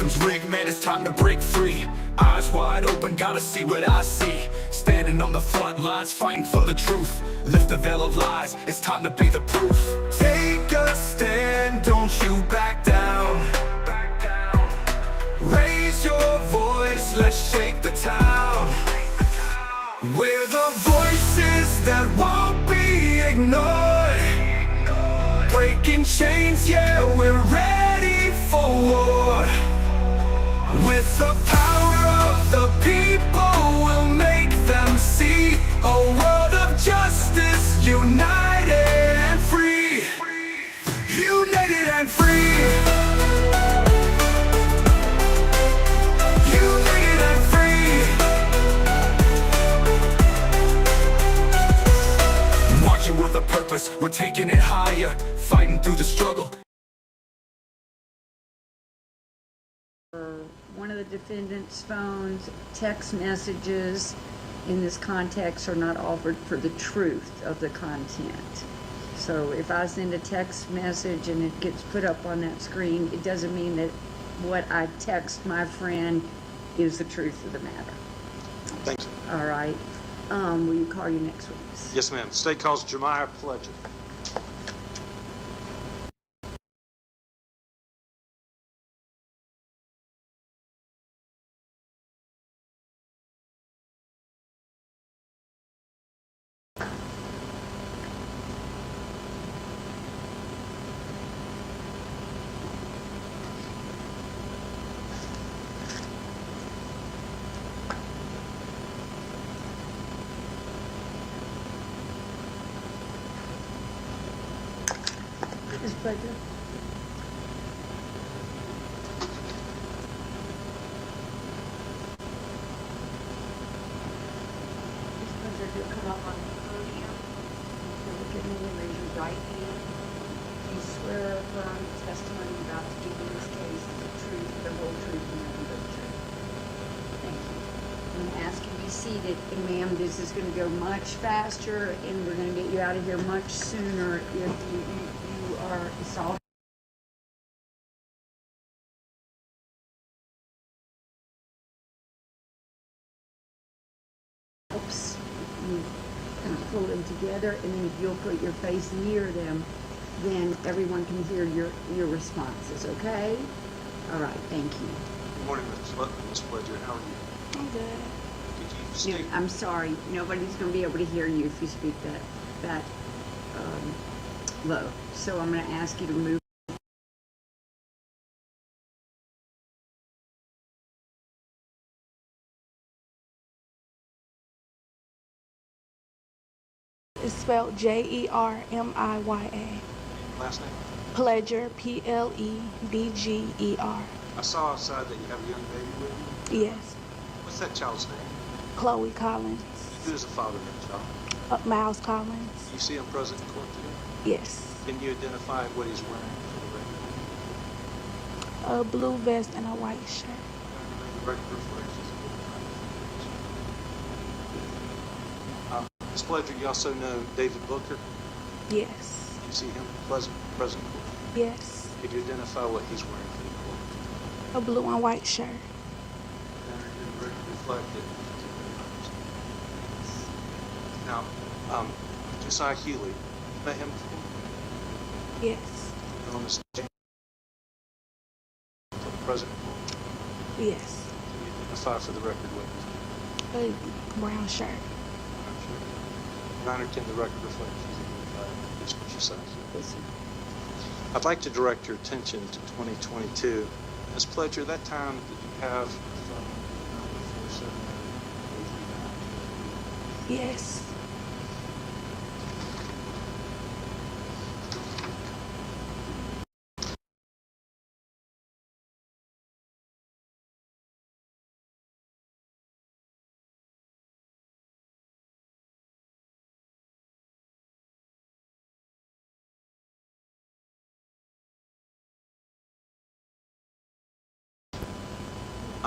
system's rigged, man, it's time to break free. Eyes wide open, gotta see what I see. Standing on the front lines, fighting for the truth. Lift the veil of lies, it's time to be the proof. Take a stand, don't you back down. Raise your voice, let's shake the town. We're the voices that won't be ignored. Breaking chains, yeah, we're ready for war. With the power of the people, we'll make them see a world of justice, united and free. United and free. United and free. Marching with a purpose, we're taking it higher. Fighting through the struggle. One of the defendant's phones, text messages in this context are not offered for the truth of the content. So if I send a text message and it gets put up on that screen, it doesn't mean that what I text my friend is the truth of the matter. Thank you. All right. Will you call your next witness? Yes, ma'am. State calls Jemiah Pledger. Ms. Pledger. Ms. Pledger, if you'll come up on the podium, you'll look at me and raise your right hand. Do you swear or affirm the testimony you're about to give in this case is the truth, the whole truth, and nothing but the truth? Thank you. I'm going to ask you to be seated, and ma'am, this is going to go much faster, and we're going to get you out of here much sooner if you are assaulted. Oops. You kind of pull them together, and then if you'll put your face near them, then everyone can hear your responses, okay? All right, thank you. Good morning, Ms. Pledger. How are you? I'm good. Could you state... I'm sorry. Nobody's going to be able to hear you if you speak that low. So I'm going to ask you to move. It's spelled Jermiya. Last name? Pledger, Pledger. I saw outside that you have a young baby with you. Yes. What's that child's name? Chloe Collins. Who is the father of that child? Miles Collins. You see him present in court today? Yes. Can you identify what he's wearing for the record? A blue vest and a white shirt. The record reflects his Ms. Pledger, you also know David Booker? Yes. Did you see him present in court? Yes. Could you identify what he's wearing for the court? A blue and white shirt. The record reflected. Now, Josiah Healy, you met him before? Yes. And on this present court? Yes. Can you identify for the record what he's wearing? A brown shirt. 9 or 10, the record reflects he's identified. Here's what she says. Yes, sir. I'd like to direct your attention to 2022. Ms. Pledger, that time that you have from 947 Yes.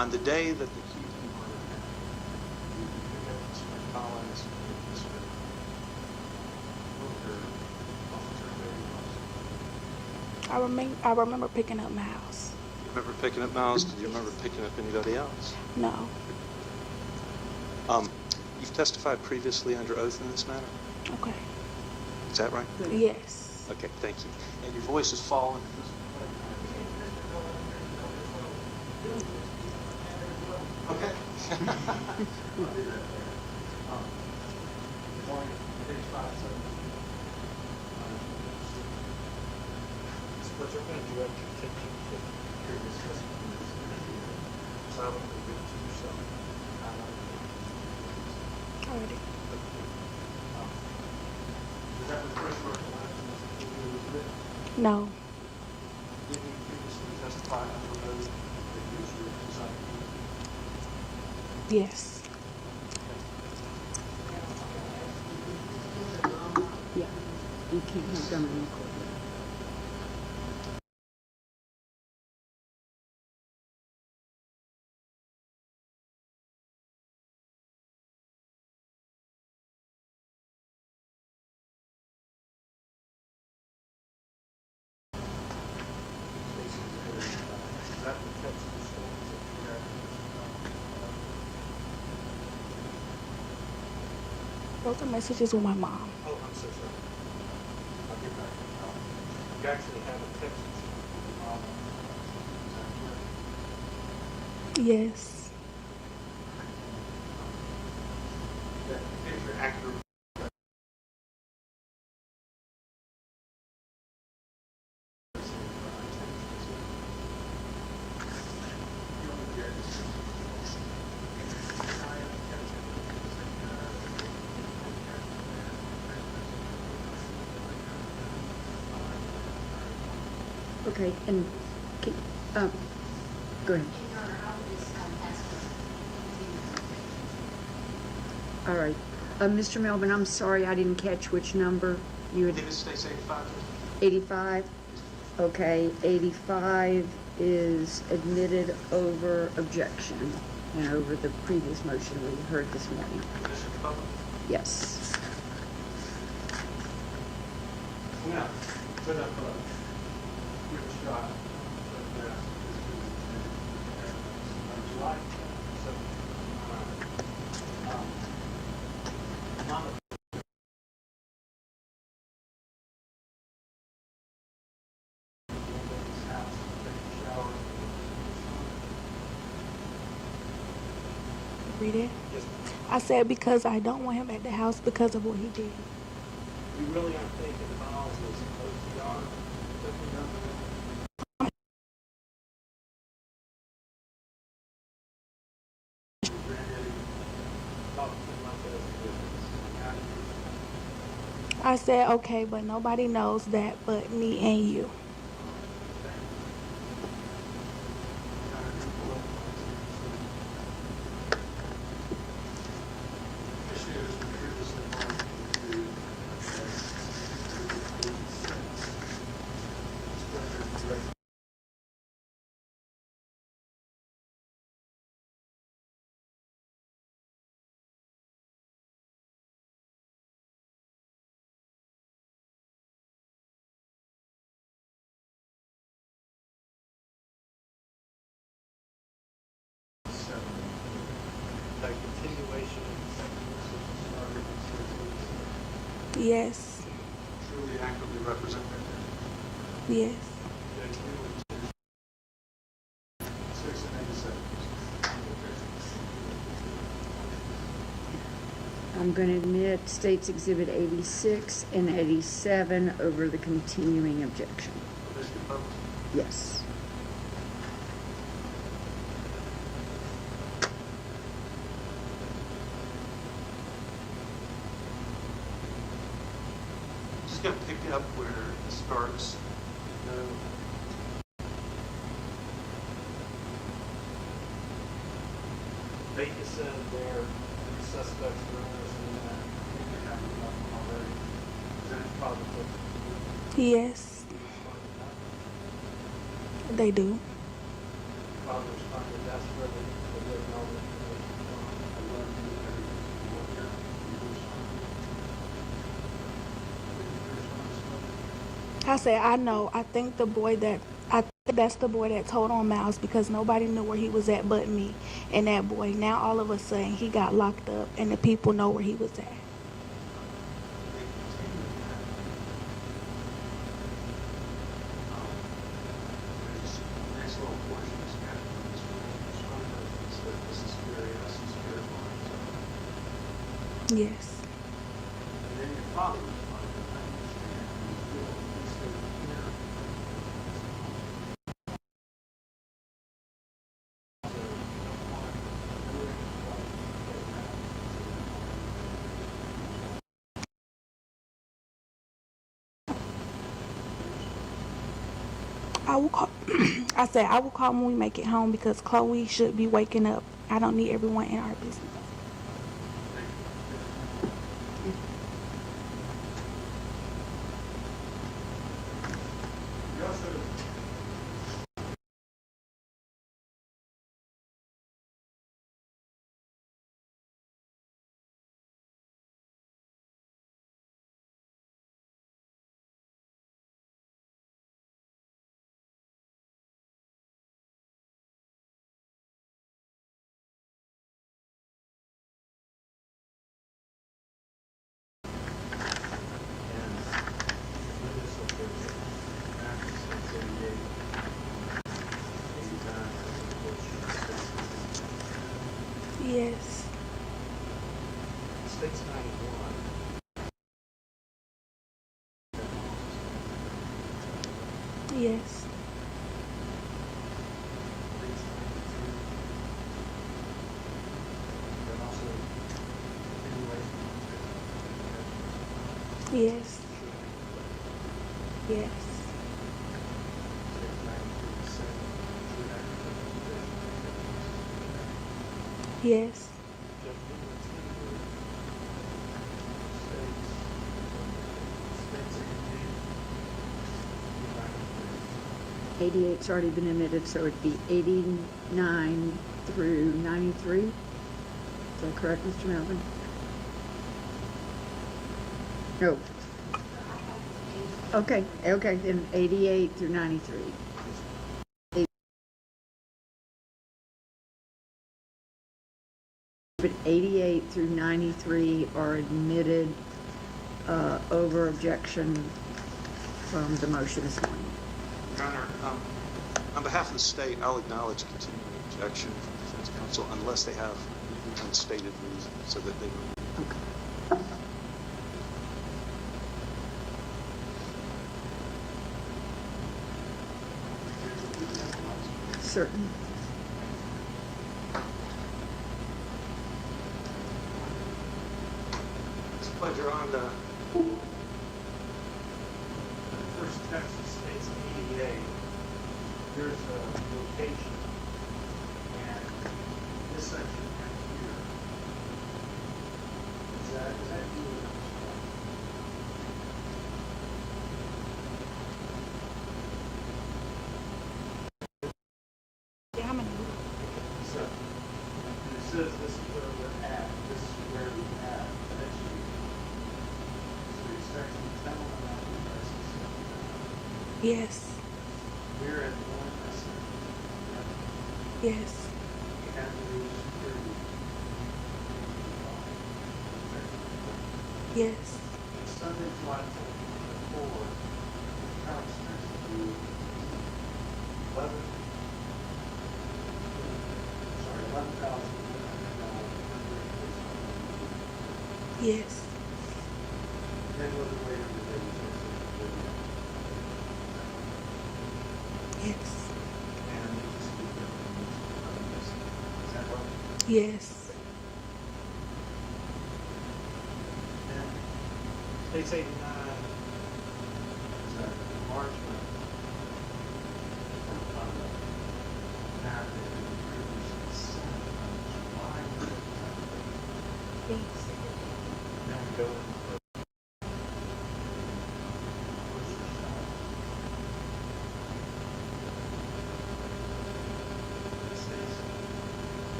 on the day that the accused murder happened, you pick up Mr. Collins and Mr. Booker off the train. I remember picking up Miles. You Remember picking up Miles? Did you remember picking up anybody else? No. You've testified previously under oath in this matter? Okay. Is that right? Yes. Okay, thank you. And your voice is falling. Okay. But you're going to direct your attention to previous testimony. Silently read to yourself. Already. Is that the first recollection that you was written? No. Did you previously testify under oath that you were presiding? Yes. Yeah, you can't have them in court. Is that the text of the stories that you have? Those are messages with my mom. Oh, I'm so sorry. I'll get back. You actually have a text with your mom. Is that correct? Yes. That picture accurate. Okay, and, go ahead. All right. Mr. Melvin, I'm sorry, I didn't catch which number you had. David States 85. 85? Okay, 85 is admitted over objection and over the previous motion we heard this morning. Commissioner Coleman. Yes. Now, put up a quick shot of that. July 7th. Mama. Read it. Yes, I said because I don't want him at the house because of what he did. we really aren't thinking Miles was OTR. I said okay, but nobody knows that but me and you. That continuation Yes. truly accurately represent that. Yes. 6 and 87. I'm going to admit States Exhibit 86 and 87 over the continuing objection. Commissioner Coleman. Yes. Just going to pick up where it starts. Baker said there the suspects were interested in that. They have nothing already. Is that probably Yes. They do. father responded desperately to getting all the information from him. I love you, everything you want here. You respond. I said I know. I think the boy that That's the boy that told on Miles because nobody knew where he was at but me and that boy. Now all of a sudden he got locked up and the people know where he was at. They continue that. There's the next little portion is kind of this one is that this is very essence, very mind. Yes. And then your father was fine, but I understand how you feel. He's still here. So you don't want to do I will call. I said I will call when we make it home because Chloe should be waking up. I don't need everyone in our business. You also Yes. State's 91. Yes. Yes. Yes. Yes. 88's already been admitted, so it'd be 89 through 93. Is that correct, Mr. Melvin? No. Okay, then 88 through 93. But 88 through 93 are admitted over objection from the motion this morning. Your Honor, on behalf of the state, I'll acknowledge continuing objection from defense counsel unless they have an unstated reason so that they don't. Okay. Certain. It's a pleasure on the First Texas State's 88. There's a location, and this section right here. Is that you? Yeah, I'm gonna So, and it says this is where we're at, this is where we're at, that's you. So it's section 10 on that one, Yes. we're at one, that's Yes. you have to lose security. Yes. Sunday, July 24, counts next to 11. Sorry, $11,000. Yes. Then what the later the day Yes. and they just keep it. Is that right? Yes. And State's 89. Is that March when? Narrative and previous July. Yes. Then we go into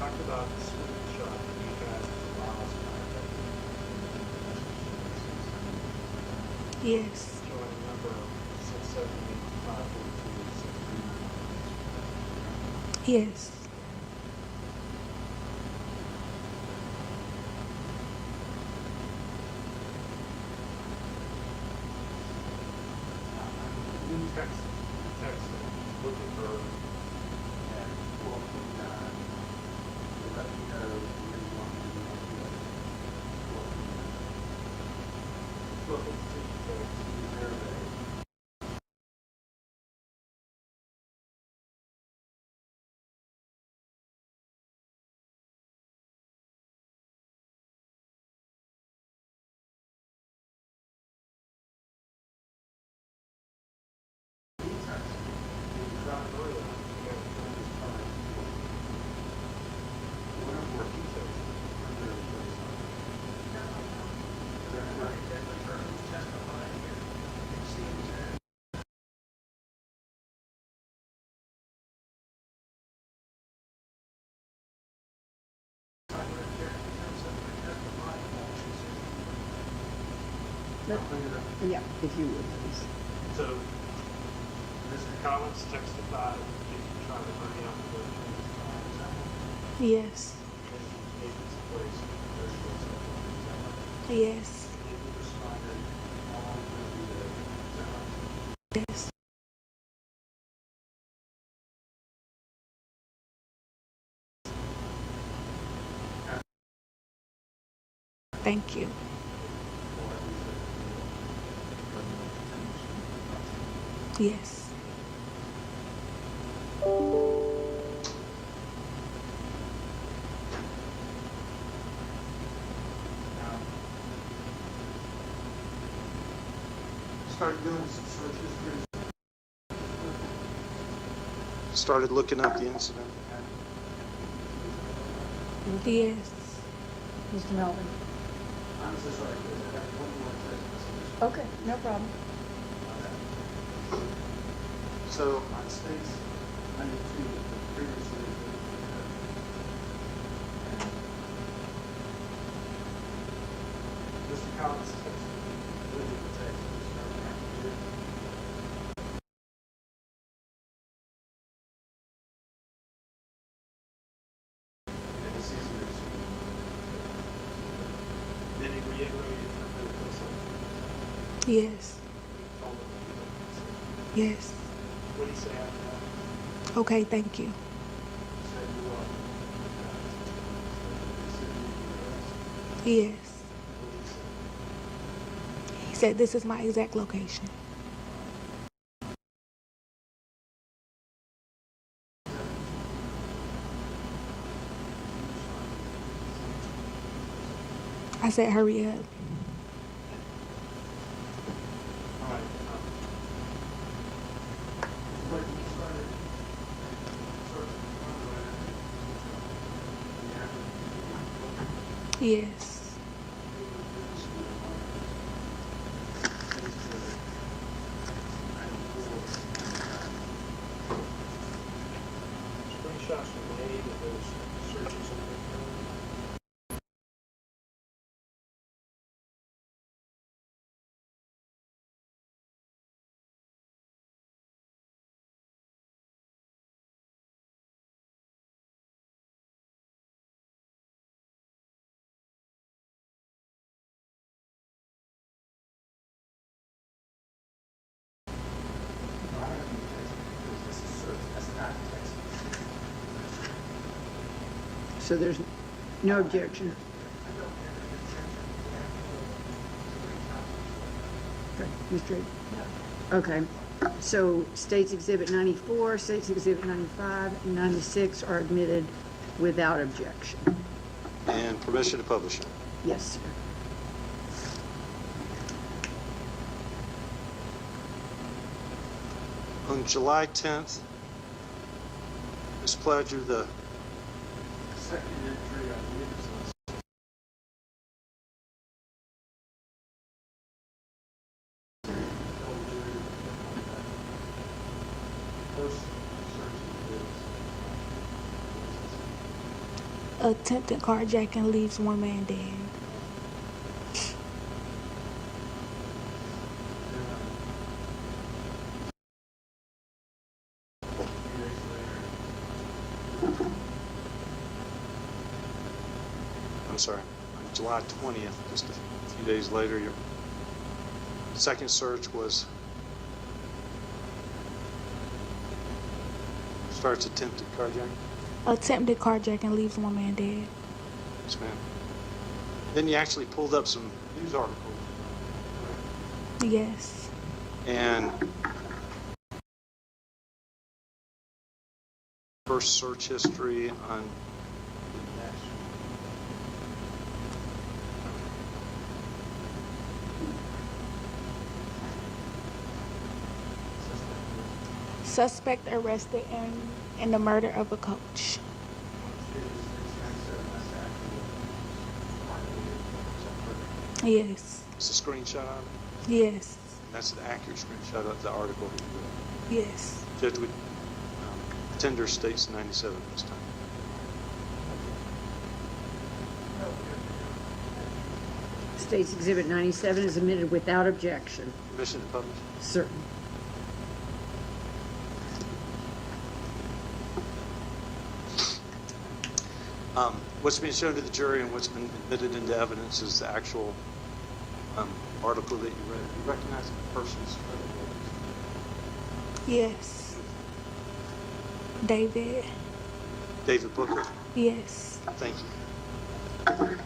talked about the screenshot that you guys Yes. showing for 678, 542, 639. Yes. You text looking for at 12:29. To let me know when you want me to be on the 12:29. Looking to survey. Yeah, if you would, please. So, Mr. Collins testified if you try to hurry up and go to his time, Yes. and agent's place, there's no such. Yes. If you responded, how long will you be there? Yes. Thank you. Yes. Started doing some searches for Started looking up the incident. Yes. Mr. Melvin? I'm so sorry, because I got one more text message. Okay, no problem. So On states 92, previously, Mr. Collins texted, with the text, and it's easier to see. Then he reiterated for the person, Yes. told him to Yes. what he said after that. Okay, thank you. Said you are. Yes. What he said. He said this is my exact location. I said hurry up. All right. When you started searching, Yes. screenshots were made of those searches on the phone. So there's no objection? Okay, Mr. Reed? Okay, so States Exhibit 94, States Exhibit 95, and 96 are admitted without objection. and permission to publish it. Yes, sir. On July 10th, Ms. Pledger, the Second entry, I believe is on first search is Attempted carjacking leaves one man dead. I'm sorry, on July 20th, just a few days later, your second search was starts attempted carjacking. Attempted carjacking leaves one man dead. Yes, ma'am. Then you actually pulled up some news articles. Yes. And first search history on Suspect arrested in the murder of a coach. Yes. it's a screenshot of it. Yes. That's an accurate screenshot of the article. Yes. Judge would tender states 97 this time. States Exhibit 97 is admitted without objection. Permission to publish. Certain. What's being shown to the jury and what's been admitted into evidence is the actual article that you read. You recognize the person's Yes. David. David Booker. Yes. Thank you.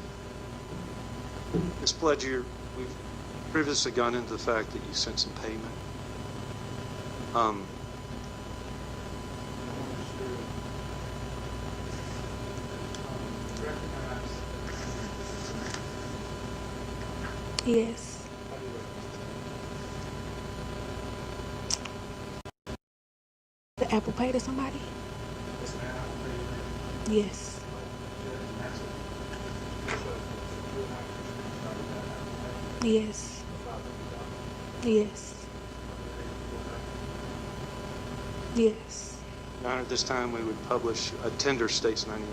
Ms. Pledger, we've previously gone into the fact that you sent some payment. Yes. The Apple Pay to somebody? Yes. Yes. Yes. Yes. Your Honor, at this time we would publish a tender states 98.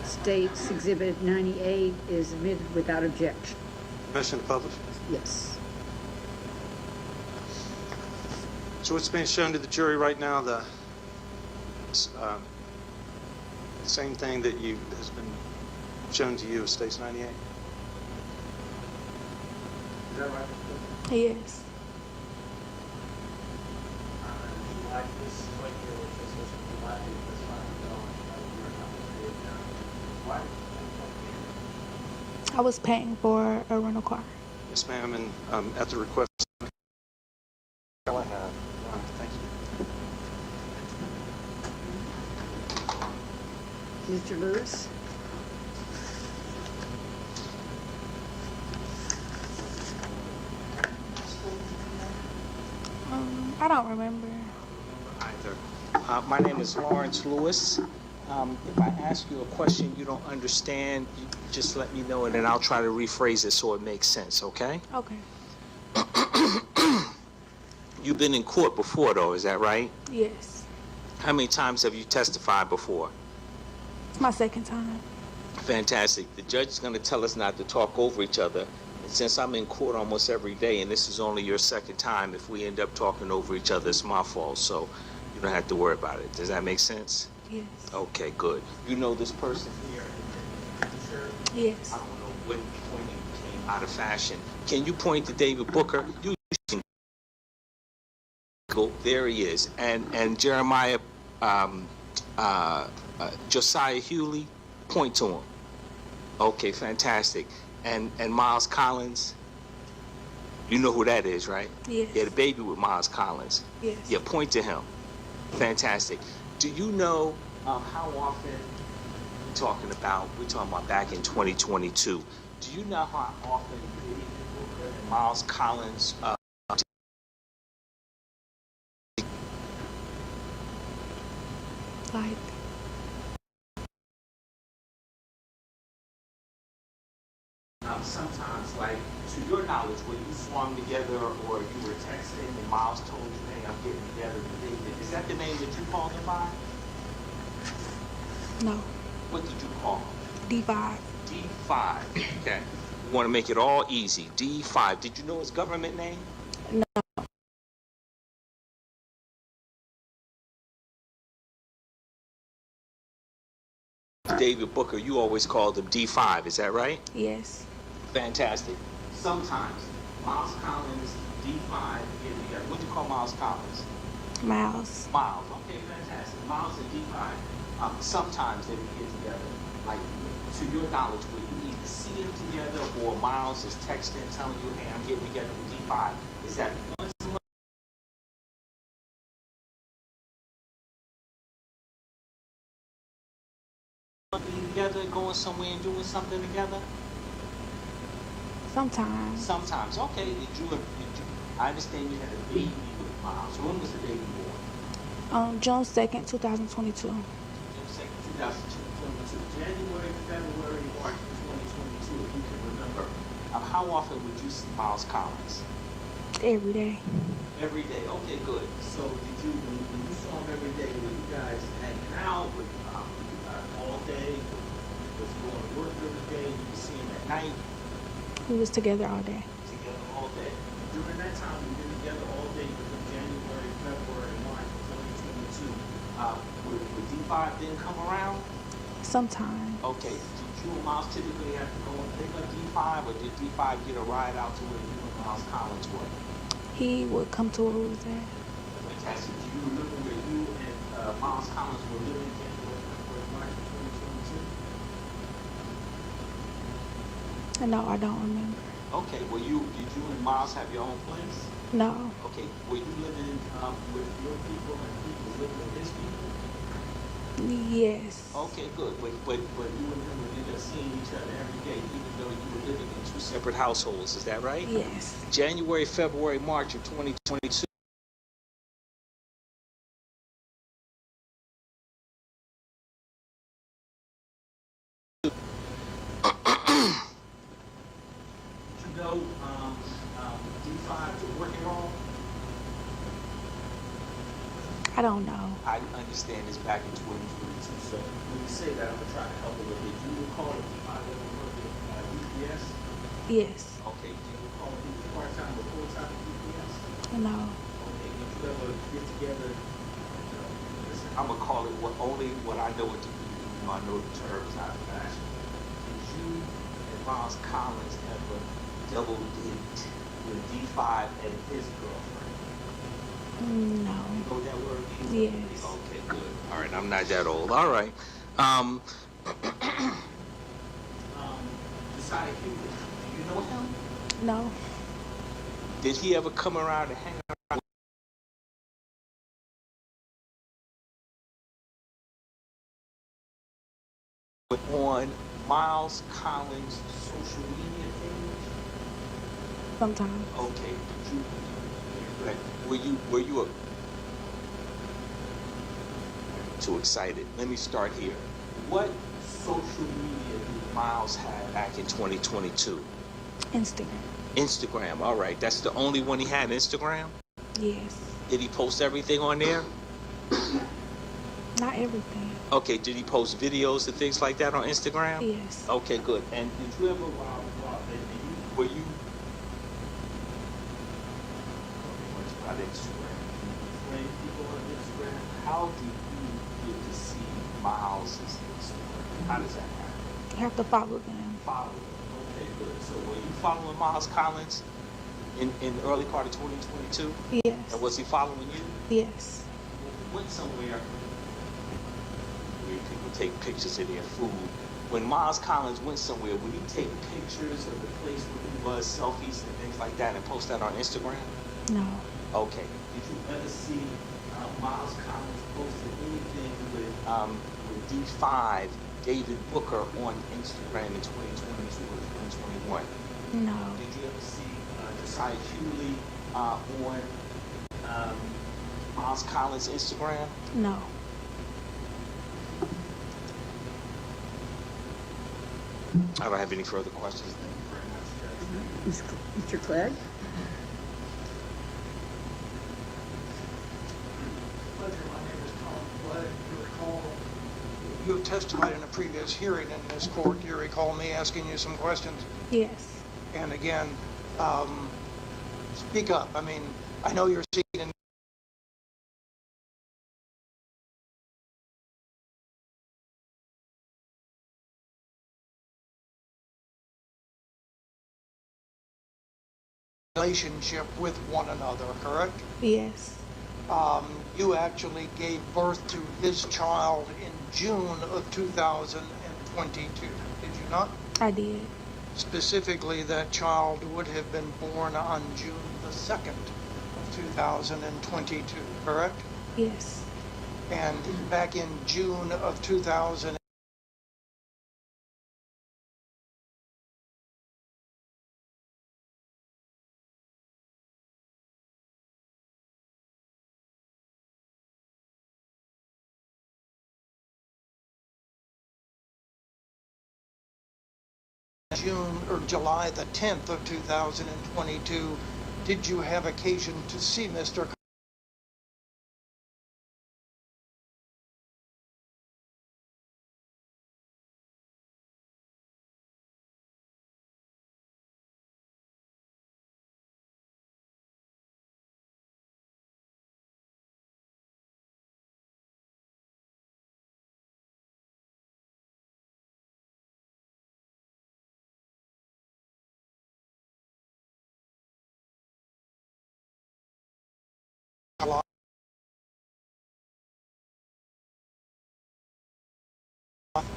States Exhibit 98 is admitted without objection. Permission to publish. Yes. So what's being shown to the jury right now, the same thing that has been shown to you as states 98? Is that right? Yes. Like this, like here, which is supposed to be like this, why? I was paying for a rental car. Yes, ma'am, and at the request. All I have. Thank you. Mr. Lewis? I don't remember. Either. My name is Lawrence Lewis. If I ask you a question you don't understand, you just let me know and then I'll try to rephrase it so it makes sense, okay? Okay. You've been in court before though, is that right? Yes. How many times have you testified before? It's my second time. Fantastic. The judge is going to tell us not to talk over each other. And since I'm in court almost every day and this is only your second time, if we end up talking over each other, it's my fault. So you don't have to worry about it. Does that make sense? Yes. Okay, good. You know this person here? Yes. I don't know when he came out of fashion. Can you point to David Booker? You can go. There he is. And Jeremiah, Josiah Hewley, point to him. Okay, fantastic. And Miles Collins, you know who that is, right? Yes. Yeah, the baby with Miles Collins. Yes. Yeah, point to him. Fantastic. Do you know how often we're talking about back in 2022? Do you know how often David Booker and Miles Collins Like, sometimes, like, to your knowledge, when you swung together or you were texting and Miles told you, hey, I'm getting together with David, is that the name that you called him by? no. What did you call him? D5. D5. Okay. We want to make it all easy. D5. Did you know his government name? No. David Booker, you always called him D5, is that right? Yes. Fantastic. Sometimes Miles Collins, D5 get together. What do you call Miles Collins? Miles. Miles. Okay, fantastic. Miles and D5. Sometimes they would get together. Like, to your knowledge, would you either see them together or Miles is texting telling you, hey, I'm getting together with D5? Is that once a month? Being together, going somewhere and doing something together? Sometimes. Sometimes. Okay. I understand you had a baby with Miles. When was the baby born? June 2nd, 2022. June 2nd, 2022. January, February, March of 2022, if you can remember. How often would you see Miles Collins? Every day. Every day. Okay, good. So did you, when you saw him every day, were you guys hanging out with all day? Was he going to work every day? Did you see him at night? We was together all day. Together all day. During that time, we've been together all day between January, February, March of 2022. Would D5 then come around? Sometimes. Okay. Did you and Miles typically have to go and pick up D5, or did D5 get a ride out to where you and Miles Collins were? He would come to where we was at. Fantastic. Do you remember where you and Miles Collins were living January, February, March of 2022? No, I don't remember. Okay. Did you and Miles have your own place? No. Okay. Were you living with your people and he was living with his people? Yes. Okay, good. But you and him would end up seeing each other every day, even though you were living in two separate households. Is that right? Yes. January, February, March of 2022. You know, D5 to work it all? I don't know. I understand it's back in 2022. So when you say that, I'm gonna try to help a little bit. Do you recall if D5 ever worked at UPS? Yes. Okay. Do you recall if he was part-time or full-time at UPS? No. Okay. Did you ever get together? Listen, I'm gonna call it only what I know it to be. You know, I know the terms out of fashion. Did you and Miles Collins ever double date with D5 and his girlfriend? No. You know that word? Yes. Okay, good. All right, I'm not that old. All right. Josiah Hewlett, do you know him? No. Did he ever come around and hang around on Miles Collins' social media page? Sometimes. Okay. Were you too excited? Let me start here. What social media did Miles have back in 2022? Instagram. Instagram. All right. That's the only one he had, Instagram? Yes. Did he post everything on there? Not everything. Okay. Did he post videos and things like that on Instagram? Yes. Okay, good. And did you ever, were you on Instagram? When people on Instagram, how do you get to see Miles' Instagram? How does that happen? You have to follow them. Follow. Okay, good. So were you following Miles Collins in the early part of 2022? Yes. And was he following you? Yes. Went somewhere where people take pictures of their food. When Miles Collins went somewhere, would he take pictures of the place where he was, selfies and things like that, and post that on Instagram? No. Okay. Did you ever see Miles Collins posted anything with D5, David Booker, on Instagram in 2022 or 2021? No. Did you ever see Josiah Hewley on Miles Collins' Instagram? No. I don't have any further questions. Thank you very much, Judge. Mr. Clegg? Pleasure, my name is Tom Clegg. You recall, you have testified in a previous hearing in this court. Do you recall me asking you some questions? Yes. And again, speak up. I mean, I know you're seeking relationship with one another, correct? Yes. You actually gave birth to his child in June of 2022, did you not? I did. Specifically, that child would have been born on June the 2nd of 2022, correct? Yes. And back in June of 2000, June or July the 10th of 2022, did you have occasion to see Mr. Collins?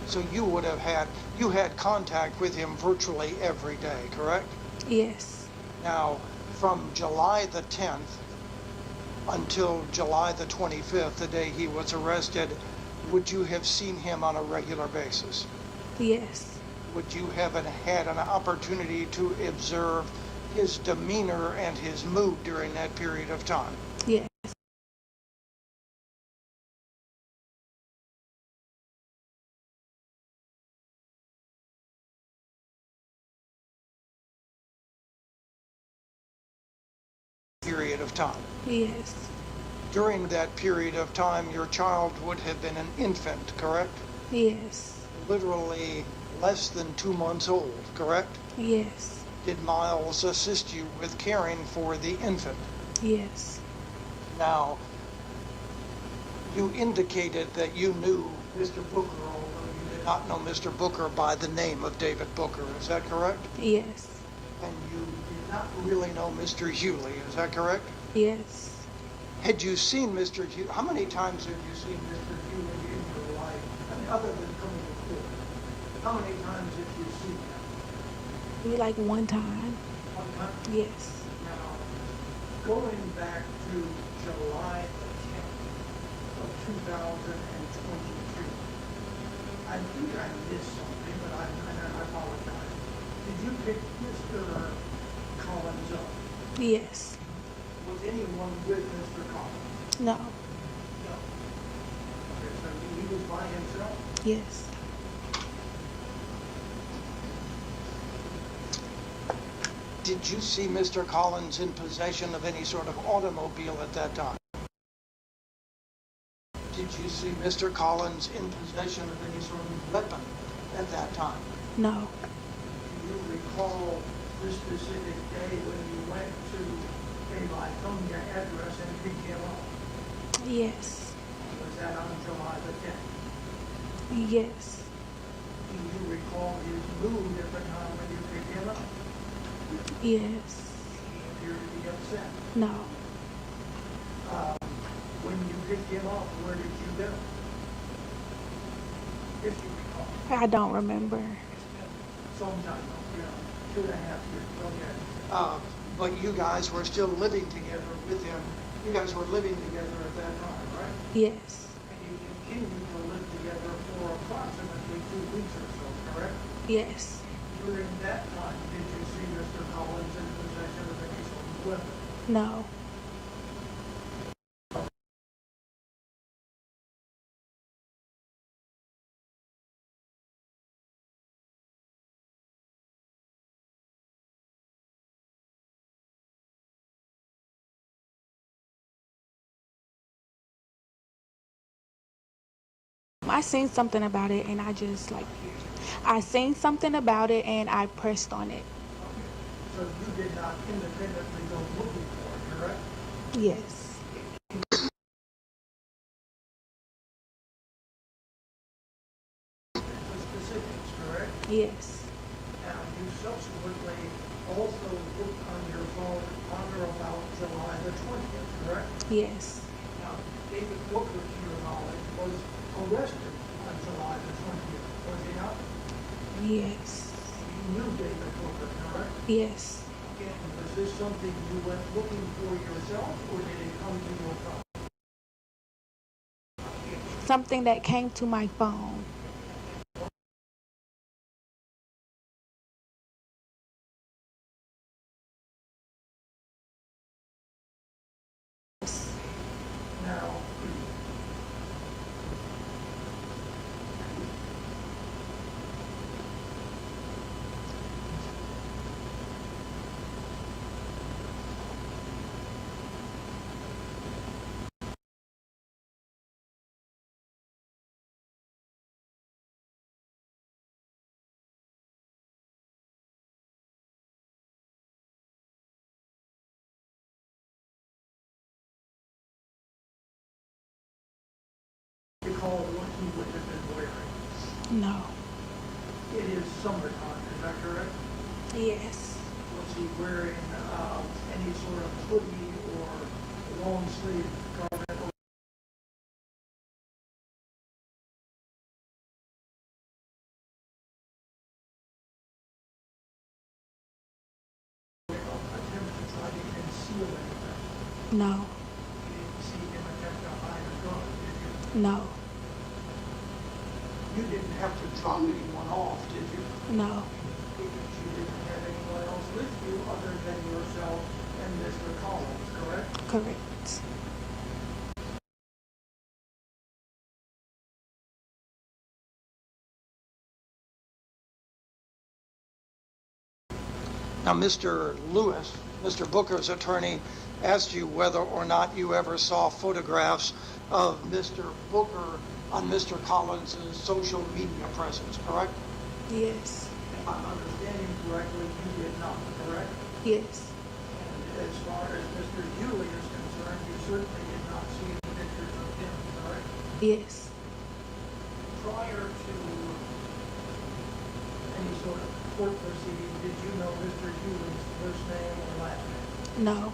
So you had contact with him virtually every day, correct? Yes. Now, from July the 10th until July the 25th, the day he was arrested, would you have seen him on a regular basis? Yes. Would you have had an opportunity to observe his demeanor and his mood during that period of time? Yes. Period of time. Yes. During that period of time, your child would have been an infant, correct? Yes. Literally less than 2 months old, correct? Yes. Did Miles assist you with caring for the infant? Yes. Now, you indicated that you knew Mr. Booker, although you did not know Mr. Booker by the name of David Booker. Is that correct? Yes. And you did not really know Mr. Hewley. Is that correct? Yes. Had you seen Mr. Hewley? How many times have you seen Mr. Hewley in your life? I mean, other than coming to court, how many times have you seen him? Maybe like one time. One time? Yes. Now, going back to July the 10th of 2022, I think I missed something, but I apologize. Did you pick Mr. Collins up? Yes. Was anyone with Mr. Collins? No. No. Okay, so he was by himself? Yes. Did you see Mr. Collins in possession of any sort of automobile at that time? Did you see Mr. Collins in possession of any sort of weapon at that time? No. Do you recall the specific day when you went to a Lithonia address and picked him up? Yes. Was that on July the 10th? Yes. Do you recall his mood at the time when you picked him up? Yes. He appeared to be upset. No. When you picked him up, where did you go? If you recall. I don't remember. Sometime, 2.5 years. Okay. But you guys were still living together with him. You guys were living together at that time, right? Yes. And you continued to live together for approximately 2 weeks or so, correct? Yes. During that time, did you see Mr. Collins in possession of any sort of weapon? No. I seen something about it and I seen something about it and I pressed on it. So you did not independently go looking for it, correct? Yes. The specifics, correct? Yes. Now, you subsequently also looked on your phone Yes. Now, David Booker, to your knowledge, was arrested on July the 20th, was he not? Yes. You knew David Booker, correct? Yes. And was this something you went looking for yourself, or did it come to your phone? Something that came to my phone. Now, recall what he would have been wearing. No. It is summertime, is that correct? Yes. Was he wearing any sort of hoodie or long sleeve garment? Or attempt to try to conceal anything? No. You didn't see him attempt to hide a gun, did you? No. You didn't have to drop anyone off, did you? No. Because you didn't have anyone else with you other than yourself and Mr. Collins, correct? Correct. Now, Mr. Lewis, Mr. Booker's attorney, asked you whether or not you ever saw photographs of Mr. Booker on Mr. Collins' social media presence, correct? Yes. If I'm understanding correctly, you did not, correct? Yes. And as far as Mr. Hewley is concerned, you certainly did not see any pictures of him, correct? Yes. Prior to any sort of court proceeding, did you know Mr. Hewley's first name or last name? No.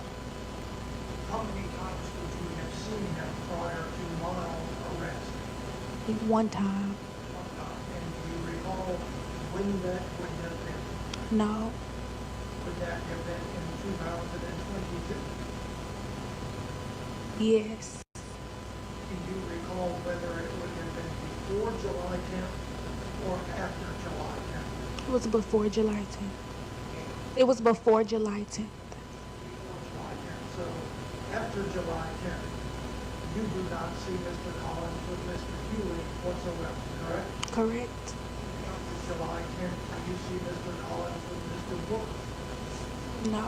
How many times would you have seen him prior to Miles' arrest? One time. One time. And do you recall when that would have been? No. Would that have been in 2022? Yes. Do you recall whether it would have been before July 10th or after July 10th? It was before July 10th. It was before July 10th. Before July 10th. So after July 10th, you do not see Mr. Collins with Mr. Hewley whatsoever, correct? Correct. After July 10th, do you see Mr. Collins with Mr. Booker? No.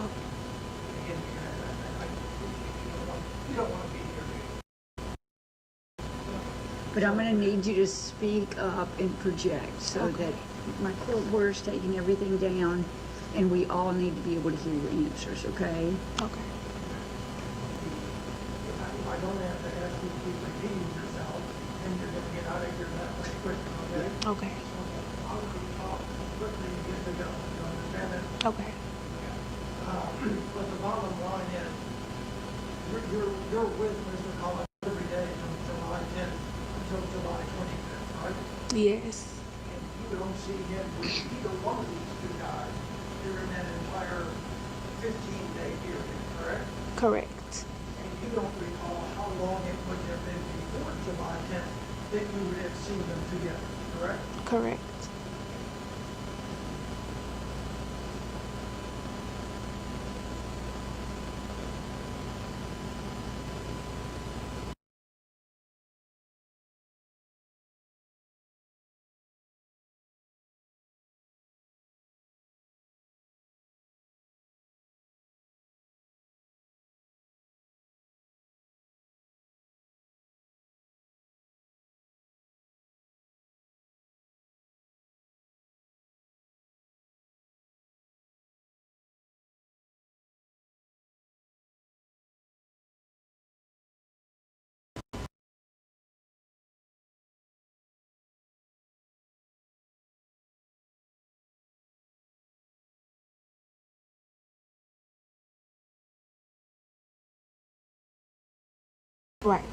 Again, you don't want to be here, do you? But I'm going to need you to speak up and project so Okay. that my court order's taking everything down and we all need to be able to hear your answers, okay? Okay. I don't have to ask you to keep repeating yourself, and you're going to get out of here that way quickly, okay? Okay. So I'll be talk quickly and get to go. You understand that? Okay. But the bottom line is, you're with Mr. Collins every day from July 10th until July 25th, right? Yes. And you don't see him with either one of these two guys during that entire 15-day period, correct? Correct. And you don't recall how long it would have been before July 10th that you would have seen them together, correct? Correct. Right.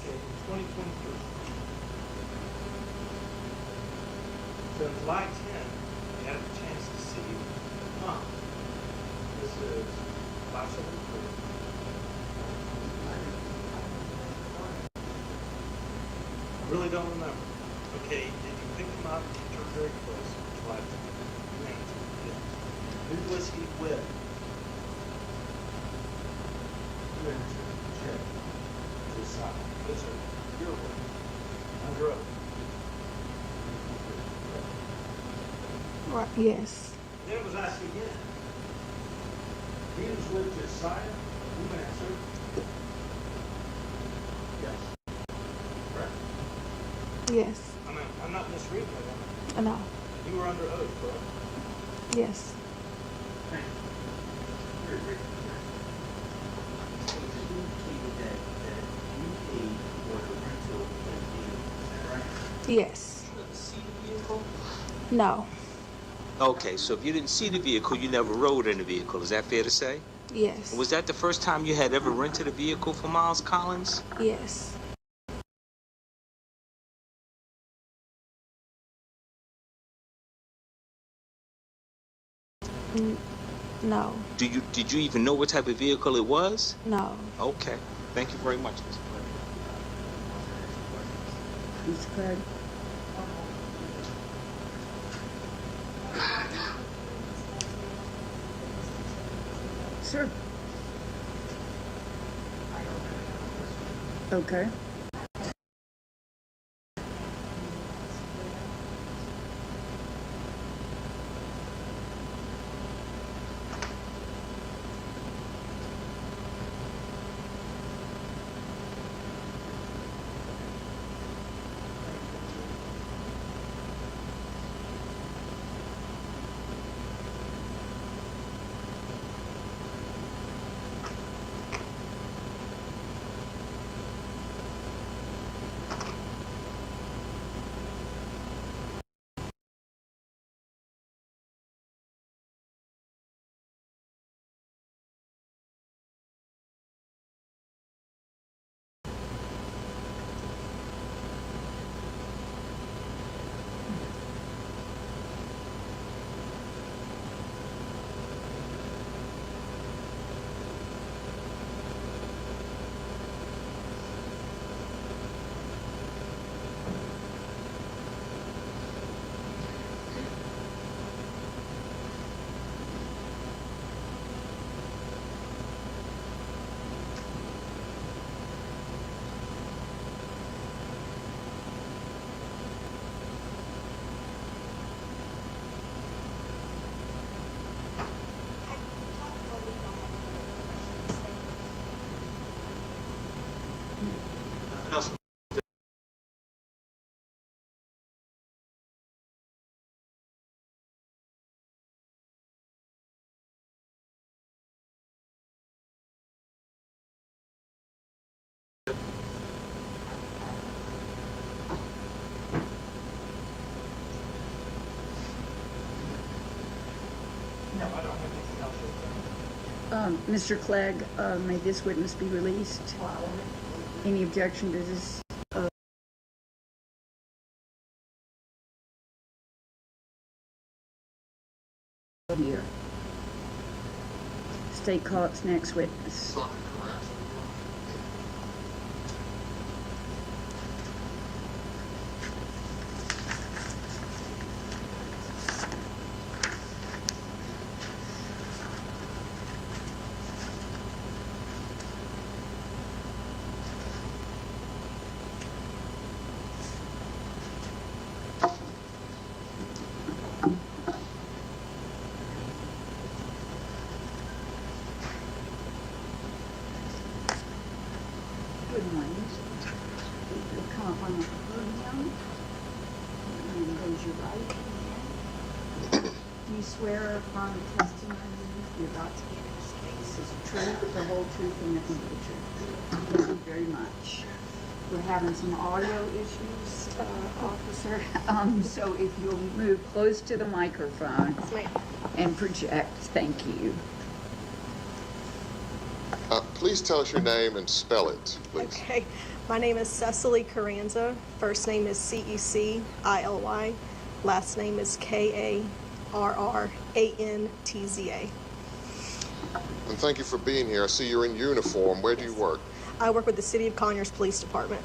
Okay, in 2023. So in July 10, you had a chance to see, this is 573. I really don't remember. Okay, did you pick him up? You're very close. July 10th. Yes. Who was he with? Yes, sir. You're with. Under oath. Right. Yes. Then it was asked again. He was with Josiah, who answered? Yes. Correct. Yes. I'm not misreading it. am No. I? You were under oath, correct? Yes. Thank you. Very great. So it's indicated that you paid for the rental of the vehicle, is that right? Yes. You ever see the vehicle? No. Okay, so if you didn't see the vehicle, you never rode in the vehicle. Is that fair to say? Yes. Was that the first time you had ever rented a vehicle for Miles Collins? Yes. No. Did you even know what type of vehicle it was? No. Okay. Thank you very much, Mr. Clegg. Ms. Clegg? Sir? Okay. No, I don't have anything else to say. Mr. Clegg, may this witness be released? Any objection to this? Here. State Court's next witness. Good morning. You'll come up on the podium. And raise your right hand. Do you swear or affirm the testimony you're about to give in this case is the truth, the whole truth, and nothing but the truth? Thank you very much. We're having some audio issues, officer. So if you'll move close to the microphone and project, thank you. Please tell us your name and spell it, please. Okay. My name is Cecily Carranza. First name is Cecily. Last name is Karrantza. And thank you for being here. I see you're in uniform. Where do you work? I work with the City of Conyers Police Department.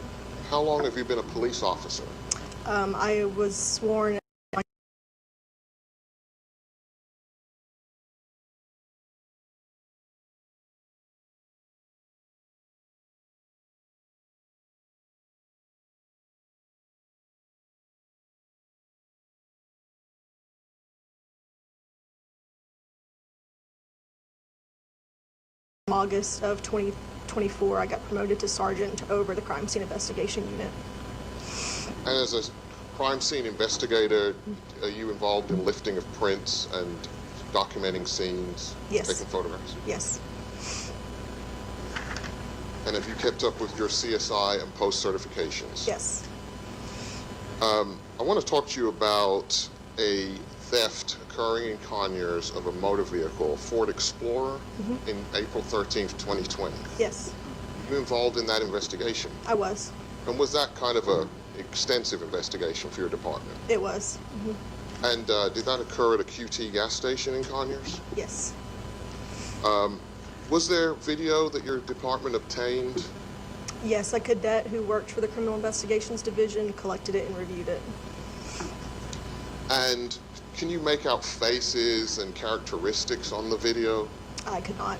How long have you been a police officer? I was sworn in August of 2024. I got promoted to sergeant over the crime scene investigation unit. And as a crime scene investigator, are you involved in lifting of prints and documenting scenes, Yes. taking photographs? Yes. And have you kept up with your CSI and post certifications? Yes. I want to talk to you about a theft occurring in Conyers of a motor vehicle, a Ford Explorer, in April 13th, 2020. Yes. Were you involved in that investigation? I was. And was that kind of a extensive investigation for your department? It was. And did that occur at a QT gas station in Conyers? Yes. Was there video that your department obtained? Yes, a cadet who worked for the Criminal Investigations Division collected it and reviewed it. And can you make out faces and characteristics on the video? I could not.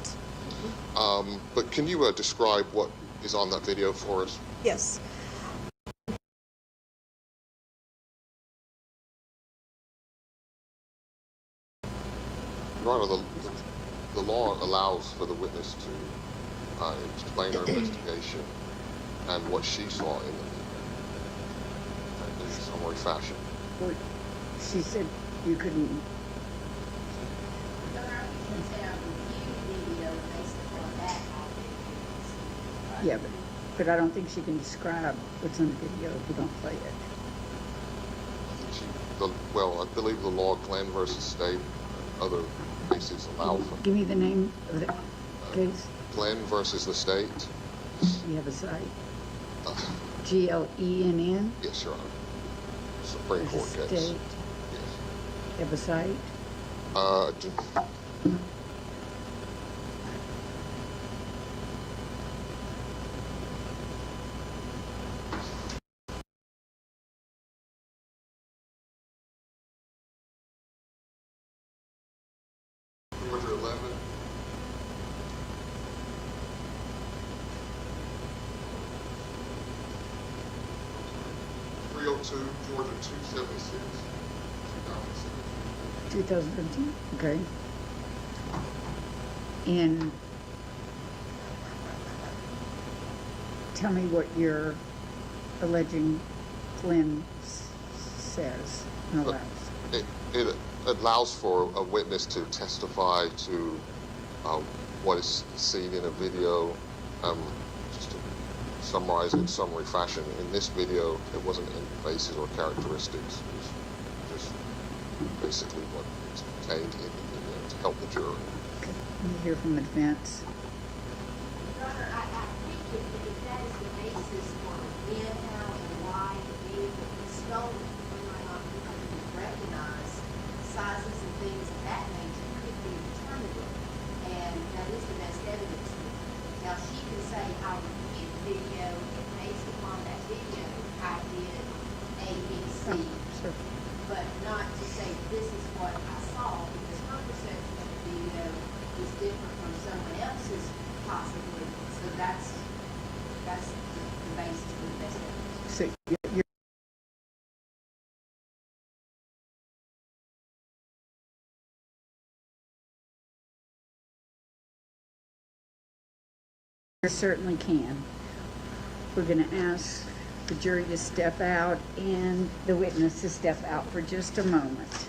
But can you describe what is on that video for us? Yes. Your Honor, the law allows for the witness to explain her investigation and what she saw in the video in a summary fashion. Well, she said you couldn't. Yeah, but I don't think she can describe what's on the video if you don't play it. Well, I believe the law, Glenn versus State, and other cases allow for. Give me the name of the case. Glenn versus the state. You have a site. Glenn. Yes, Your Honor. Supreme There's a Court case. state. Yes. You have a site. Georgia 11. Georgia 276, 2017. Okay. And tell me what you're alleging Glenn says and allows. It allows for a witness to testify to what is seen in a video. Just to summarize it in summary fashion, in this video, it wasn't any faces or characteristics. It was just basically what is contained in the video to help the jury. Okay. Let me hear from the defense. Your Honor, I think if that is the basis for when, how, and why the vehicle was stolen, we might not be able to recognize sizes and things of that nature could be determinable. And that is the best evidence. Now, she can say, I reviewed the video, and based upon that video, I did A, B, C. Sure. But not to say this is what I saw, because her perception of the video is different from someone else's possibly. So that's the basis for the best evidence. So you certainly can. We're going to ask the jury to step out and the witness to step out for just a moment.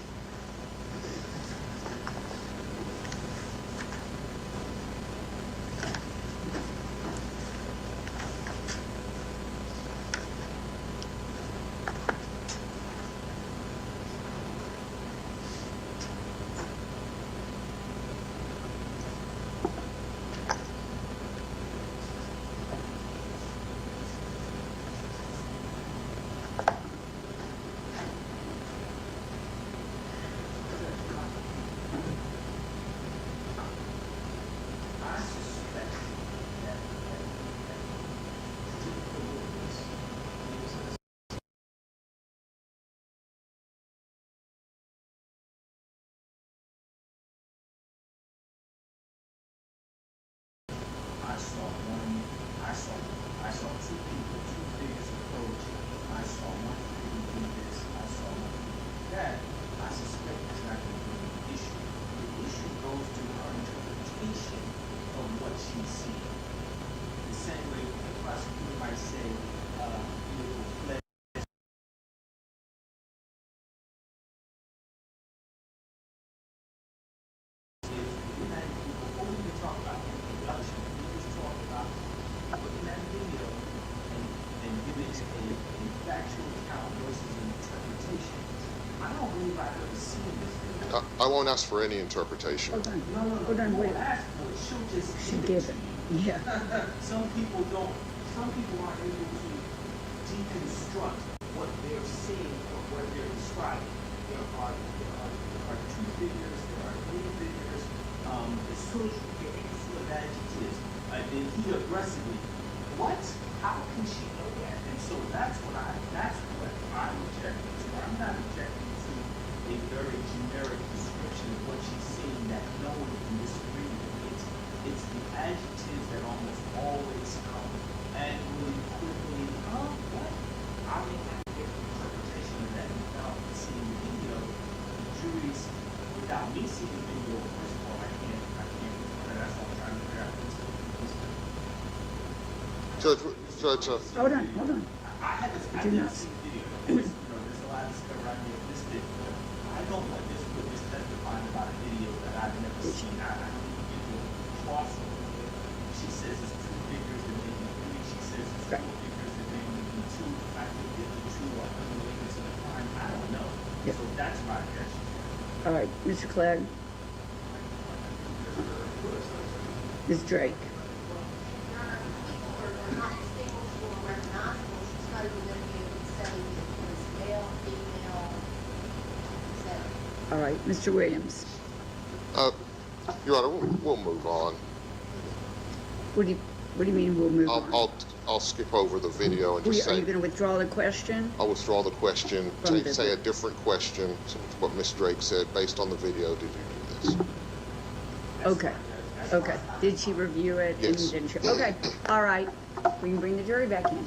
I won't ask for any interpretation. Hold on, No, hold on, you wait. won't ask for it. She'll just She give give it. it, yeah. Some people don't. Some people aren't able to deconstruct what they're seeing or what they're describing. There are two figures, there are three figures. As soon as you get any sort of adjectives, then he aggressively, what? How can she know that? And so that's what I'm objecting to. I'm not objecting to a very generic description of what she's seeing that no one can disagree with. It's the adjectives that almost always come and really quickly, what? I mean, I can get the interpretation of that without seeing the video. The jury's, without me seeing the video, first of all, I can't, that's what I'm trying to figure out. Judge, Hold on. I Do didn't not. see the video. There's a lot of stuff around here. Missed it. I don't want this witness testifying about a video that I've never seen. I don't even get to a crossover. She says it's two figures that make me three. She says it's four figures that make me two. I think that the two are unrelated to the crime. I don't know. Yeah. So that's my objection. All right, Mr. Clegg. Ms. Drake. Your Honor, people are not distinguishable or recognizable. She's not even going to be able to say it was male, female, etc. All right, Mr. Williams. Your Honor, we'll move on. What do you mean we'll move on? I'll skip over the video and Are just you say going to withdraw the question? I'll withdraw the question. From the- Say a different question to what Ms. Drake said based on the video. Did you do this? Okay. Did she review it? Yes. And didn't she? Okay, all right. We can bring the jury back in.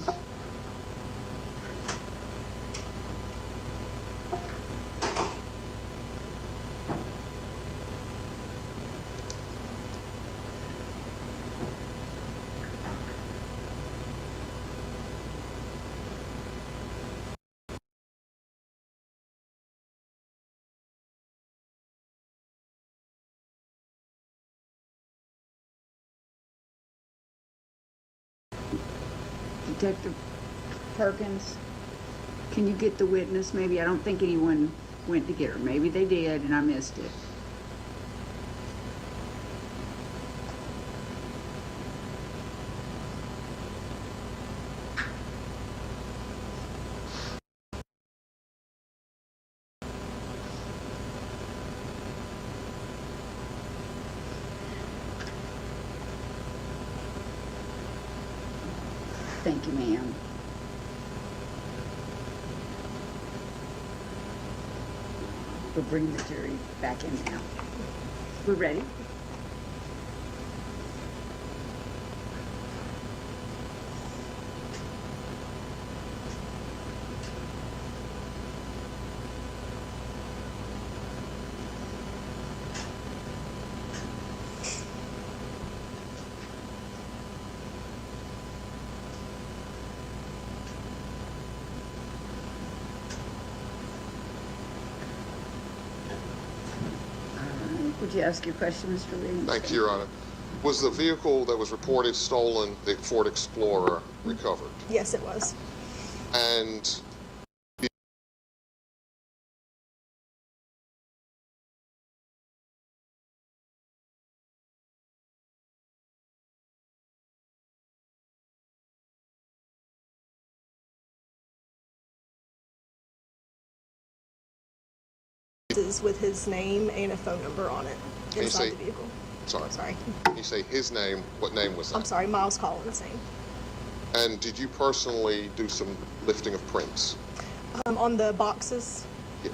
Detective Perkins, can you get the witness? Maybe, I don't think anyone went to get her. Maybe they did and I missed it. Thank you, ma'am. We'll bring the jury back in now. We're ready? Would you ask your question, Mr. Williams? Thank you, Your Honor. Was the vehicle that was reported stolen, the Ford Explorer, recovered? Yes, it was. And With his name and a phone number on it Can you inside say- the vehicle. sorry, you say his name. What name was that? I'm sorry, Miles Collins' name. And did you personally do some lifting of prints? On the boxes. Yes.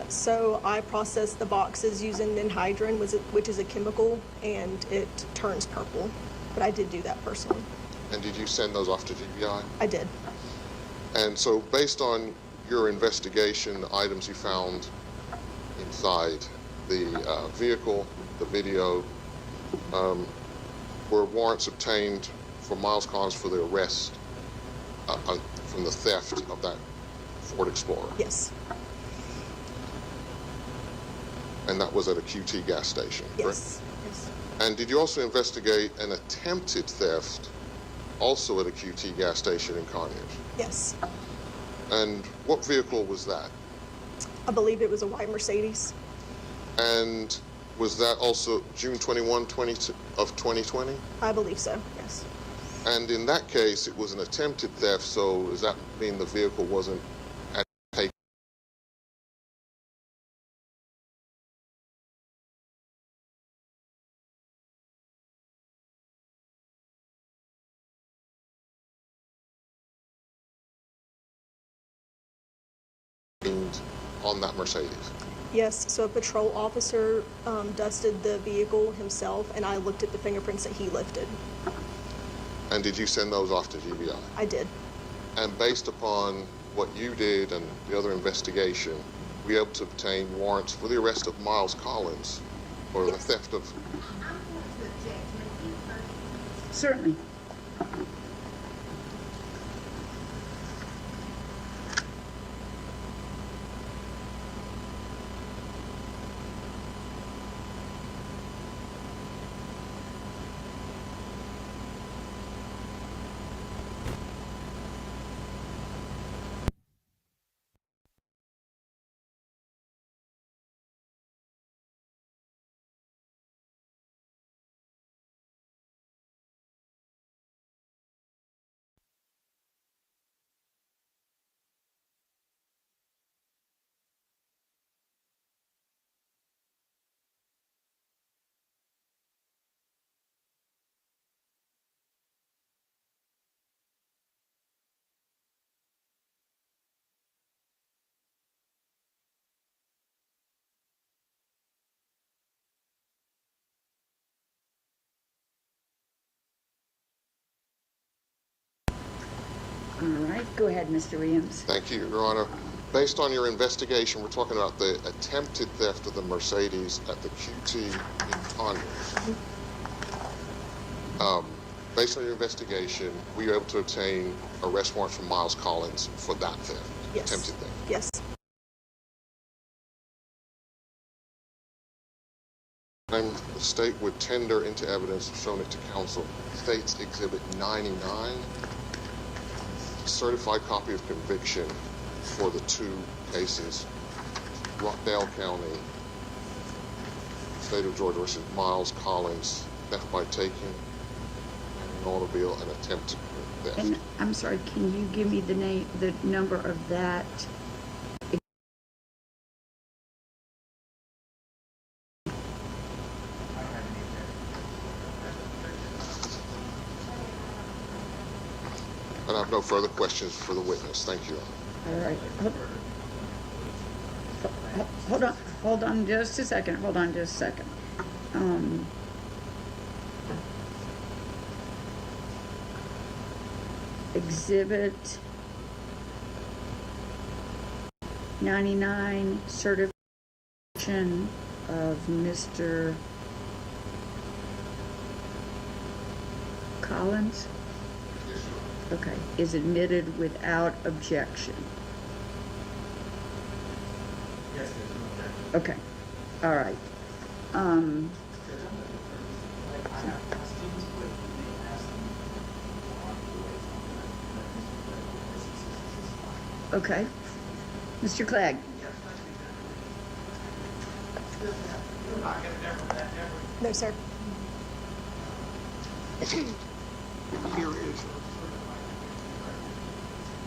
So I processed the boxes using ninhydrin, which is a chemical, and it turns purple. But I did do that personally. And did you send those off to GBI? I did. And so based on your investigation, the items you found inside the vehicle, the video, were warrants obtained for Miles Collins for the arrest from the theft of that Ford Explorer. Yes. And that was at a QT gas station, correct? Yes. Yes. And did you also investigate an attempted theft also at a QT gas station in Carnegie? Yes. And what vehicle was that? I believe it was a white Mercedes. And was that also June 21, 2020? I believe so, yes. And in that case, it was an attempted theft, so does that mean the vehicle wasn't taken? On that Mercedes? Yes, so a patrol officer dusted the vehicle himself, and I looked at the fingerprints that he lifted. And did you send those off to GBI? I did. And based upon what you did and the other investigation, we were able to obtain warrants for the arrest of Miles Collins for the theft of... I'm going to object. May you first? Certainly. All right, go ahead, Mr. Williams. Thank you, Your Honor. Based on your investigation, we're talking about the attempted theft of the Mercedes at the QT in Conyers. Based on your investigation, we were able to obtain arrest warrants from Miles Collins for that theft, Yes. attempted theft. Yes. And the state would tender into evidence, shown it to counsel, State's Exhibit 99, certified copy of conviction for the two cases, Rockdale County, State of Georgia versus Miles Collins, theft by taking, and an automobile, and attempted theft. And I'm sorry, can you give me the number of that? And I have no further questions for the witness. Thank you. All right. Hold on just a second. Hold on just a second. Exhibit 99, certification of Mr. Collins? Okay, is admitted without objection. Yes, there's no objection. Okay, all right. Okay. Mr. Clegg? No, sir. Here is.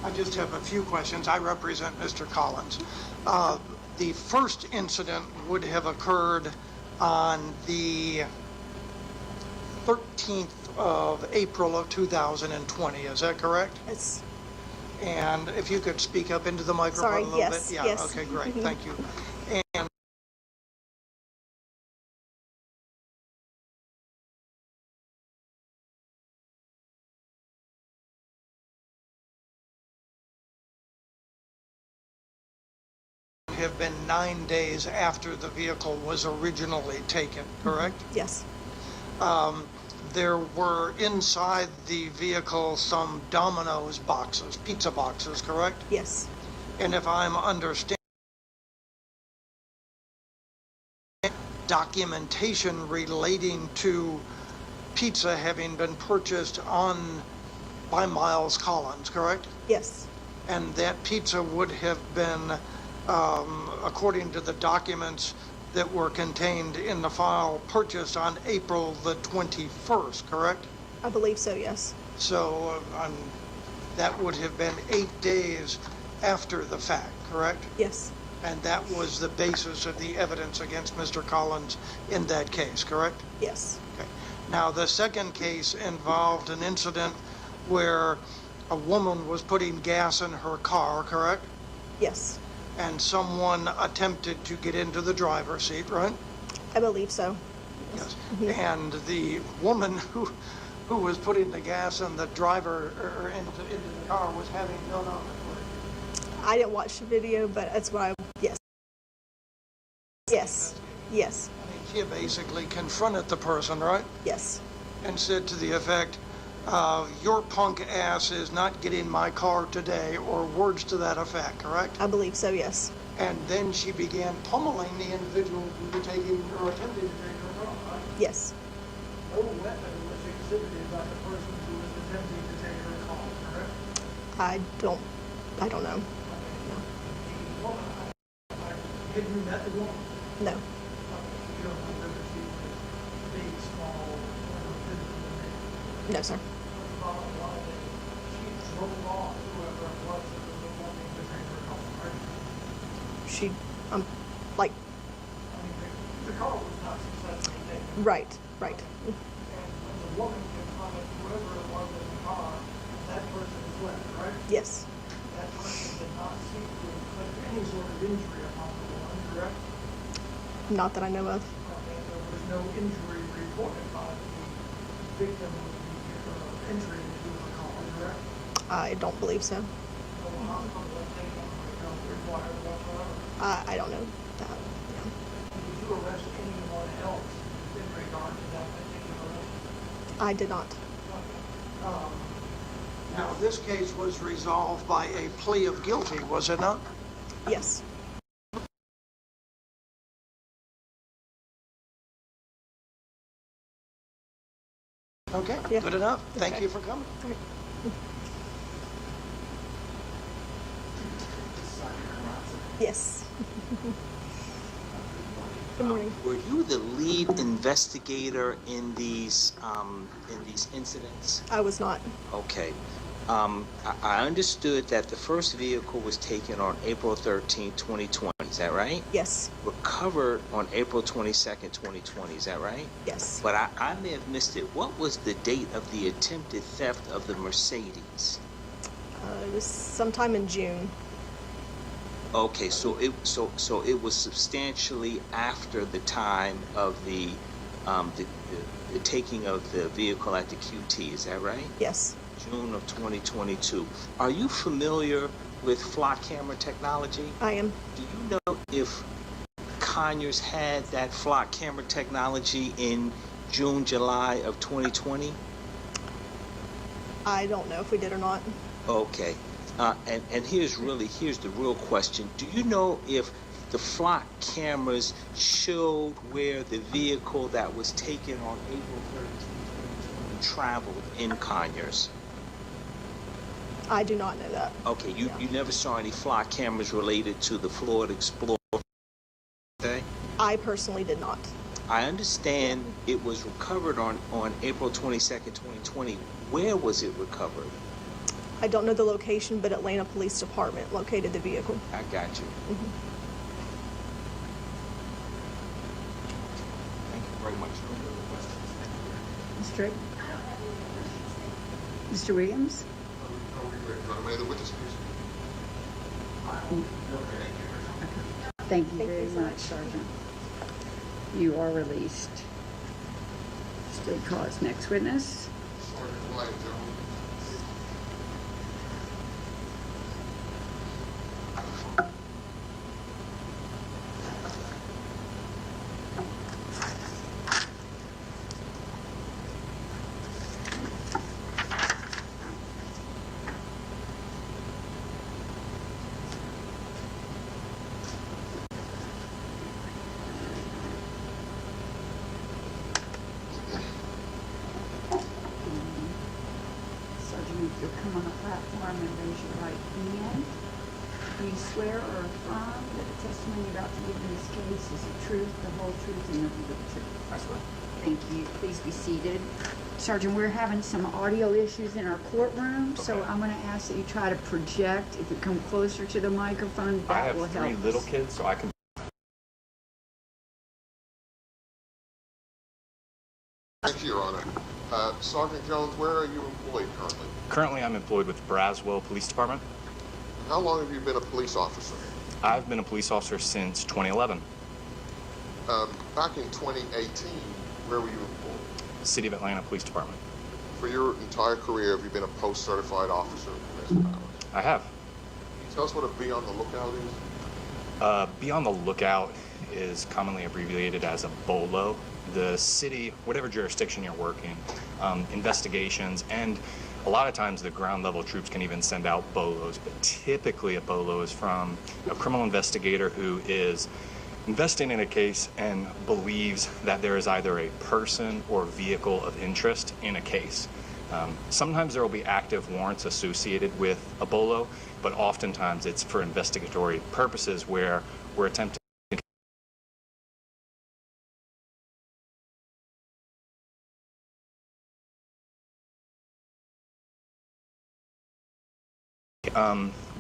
I just have a few questions. I represent Mr. Collins. The first incident would have occurred on the 13th of April of 2020. Is that correct? Yes. And if you could speak up into the microphone Sorry, a little yes, bit. Yeah, yes. okay, great. Mhm. Thank you. And have been 9 days after the vehicle was originally taken, correct? Yes. There were inside the vehicle some Domino's boxes, pizza boxes, correct? Yes. And if I'm understanding, documentation relating to pizza having been purchased by Miles Collins, correct? Yes. And that pizza would have been, according to the documents, that were contained in the file purchased on April the 21st, correct? I believe so, yes. So that would have been 8 days after the fact, correct? Yes. And that was the basis of the evidence against Mr. Collins in that case, correct? Yes. Okay. Now, the second case involved an incident where a woman was putting gas in her car, correct? Yes. And someone attempted to get into the driver's seat, right? I believe so. Yes. And the woman who was putting the gas in the driver or into the car was having no. I didn't watch the video, but that's what yes. Yes. Yes. I mean, she basically confronted the person, right? Yes. And said to the effect, your punk ass is not getting my car today, or words to that effect, correct? I believe so, yes. And then she began pummeling the individual who was taking or attempting to take her car, right? Yes. No weapon was exhibited by the person who was attempting to take her call, correct? I don't know. The woman, had you met the woman? No. You don't know whether she was big, small, or physical. No, sir. She drove off whoever it was that was wanting to take her call, right? She, I like, mean, the car was not successfully taken. right. And when the woman confronted whoever it was in the car, that person fled, right? Yes. That person did not seek to inflict any sort of injury upon the woman, correct? Not that I know of. And there was no injury reported by the victim of the entry into the car, correct? I don't believe so. No hospital taken required whatsoever. I don't know that. No. Did you arrest anyone else in regard to that particular incident? I did not. Now, this case was resolved by a plea of guilty, was it not? Yes. Okay, Yeah. good enough. Thank Okay. you for coming. Okay. Yes. Good morning. Were you the lead investigator in these incidents? I was not. Okay. I understood that the first vehicle was taken on April 13, 2020. Is that right? Yes. Recovered on April 22nd, 2020. Is that right? Yes. But I may have missed it. What was the date of the attempted theft of the Mercedes? It was sometime in June. Okay, so it was substantially after the time of the taking of the vehicle at the QT. Is that right? Yes. June of 2022. Are you familiar with flock camera technology? I am. Do you know if Conyers had that flock camera technology in June, July of 2020? I don't know if we did or not. Okay. And here's the real question. Do you know if the flock cameras showed where the vehicle that was taken on April 13th traveled in Conyers? I do not know that. Okay, you never saw any flock cameras related to the Florida Explorer? Okay. I personally did not. I understand it was recovered on April 22nd, 2020. Where was it recovered? I don't know the location, but Atlanta Police Department located the vehicle. I got you. Thank you very much. No further questions. Ms. Drake? Mr. Williams? May the witness please? Thank you very much, Sergeant. You are released. State cause. Next witness. Sergeant White, gentlemen. Do you swear or affirm that the testimony you're about to give in this case is the truth, the whole truth, and nothing but the truth? I swear. Thank you. Please be seated. Sergeant, we're having some audio issues in our courtroom, so I'm going to ask that you try to project. If you come closer to the microphone, that will help. I have 3 little kids, so I can. Thank you, Your Honor. Sergeant Jones, where are you employed currently? Currently, I'm employed with Braswell Police Department. How long have you been a police officer? I've been a police officer since 2011. Back in 2018, where were you employed? City of Atlanta Police Department. For your entire career, have you been a post-certified officer of domestic violence? I have. Can you tell us what a be on the lookout is? Be on the lookout is commonly abbreviated as a BOLO. The city, whatever jurisdiction you're working, investigations, and a lot of times the ground level troops can even send out BOLOs, but typically a BOLO is from a criminal investigator who is investigating a case and believes that there is either a person or vehicle of interest in a case. Sometimes there will be active warrants associated with a BOLO, but oftentimes it's for investigatory purposes where we're attempting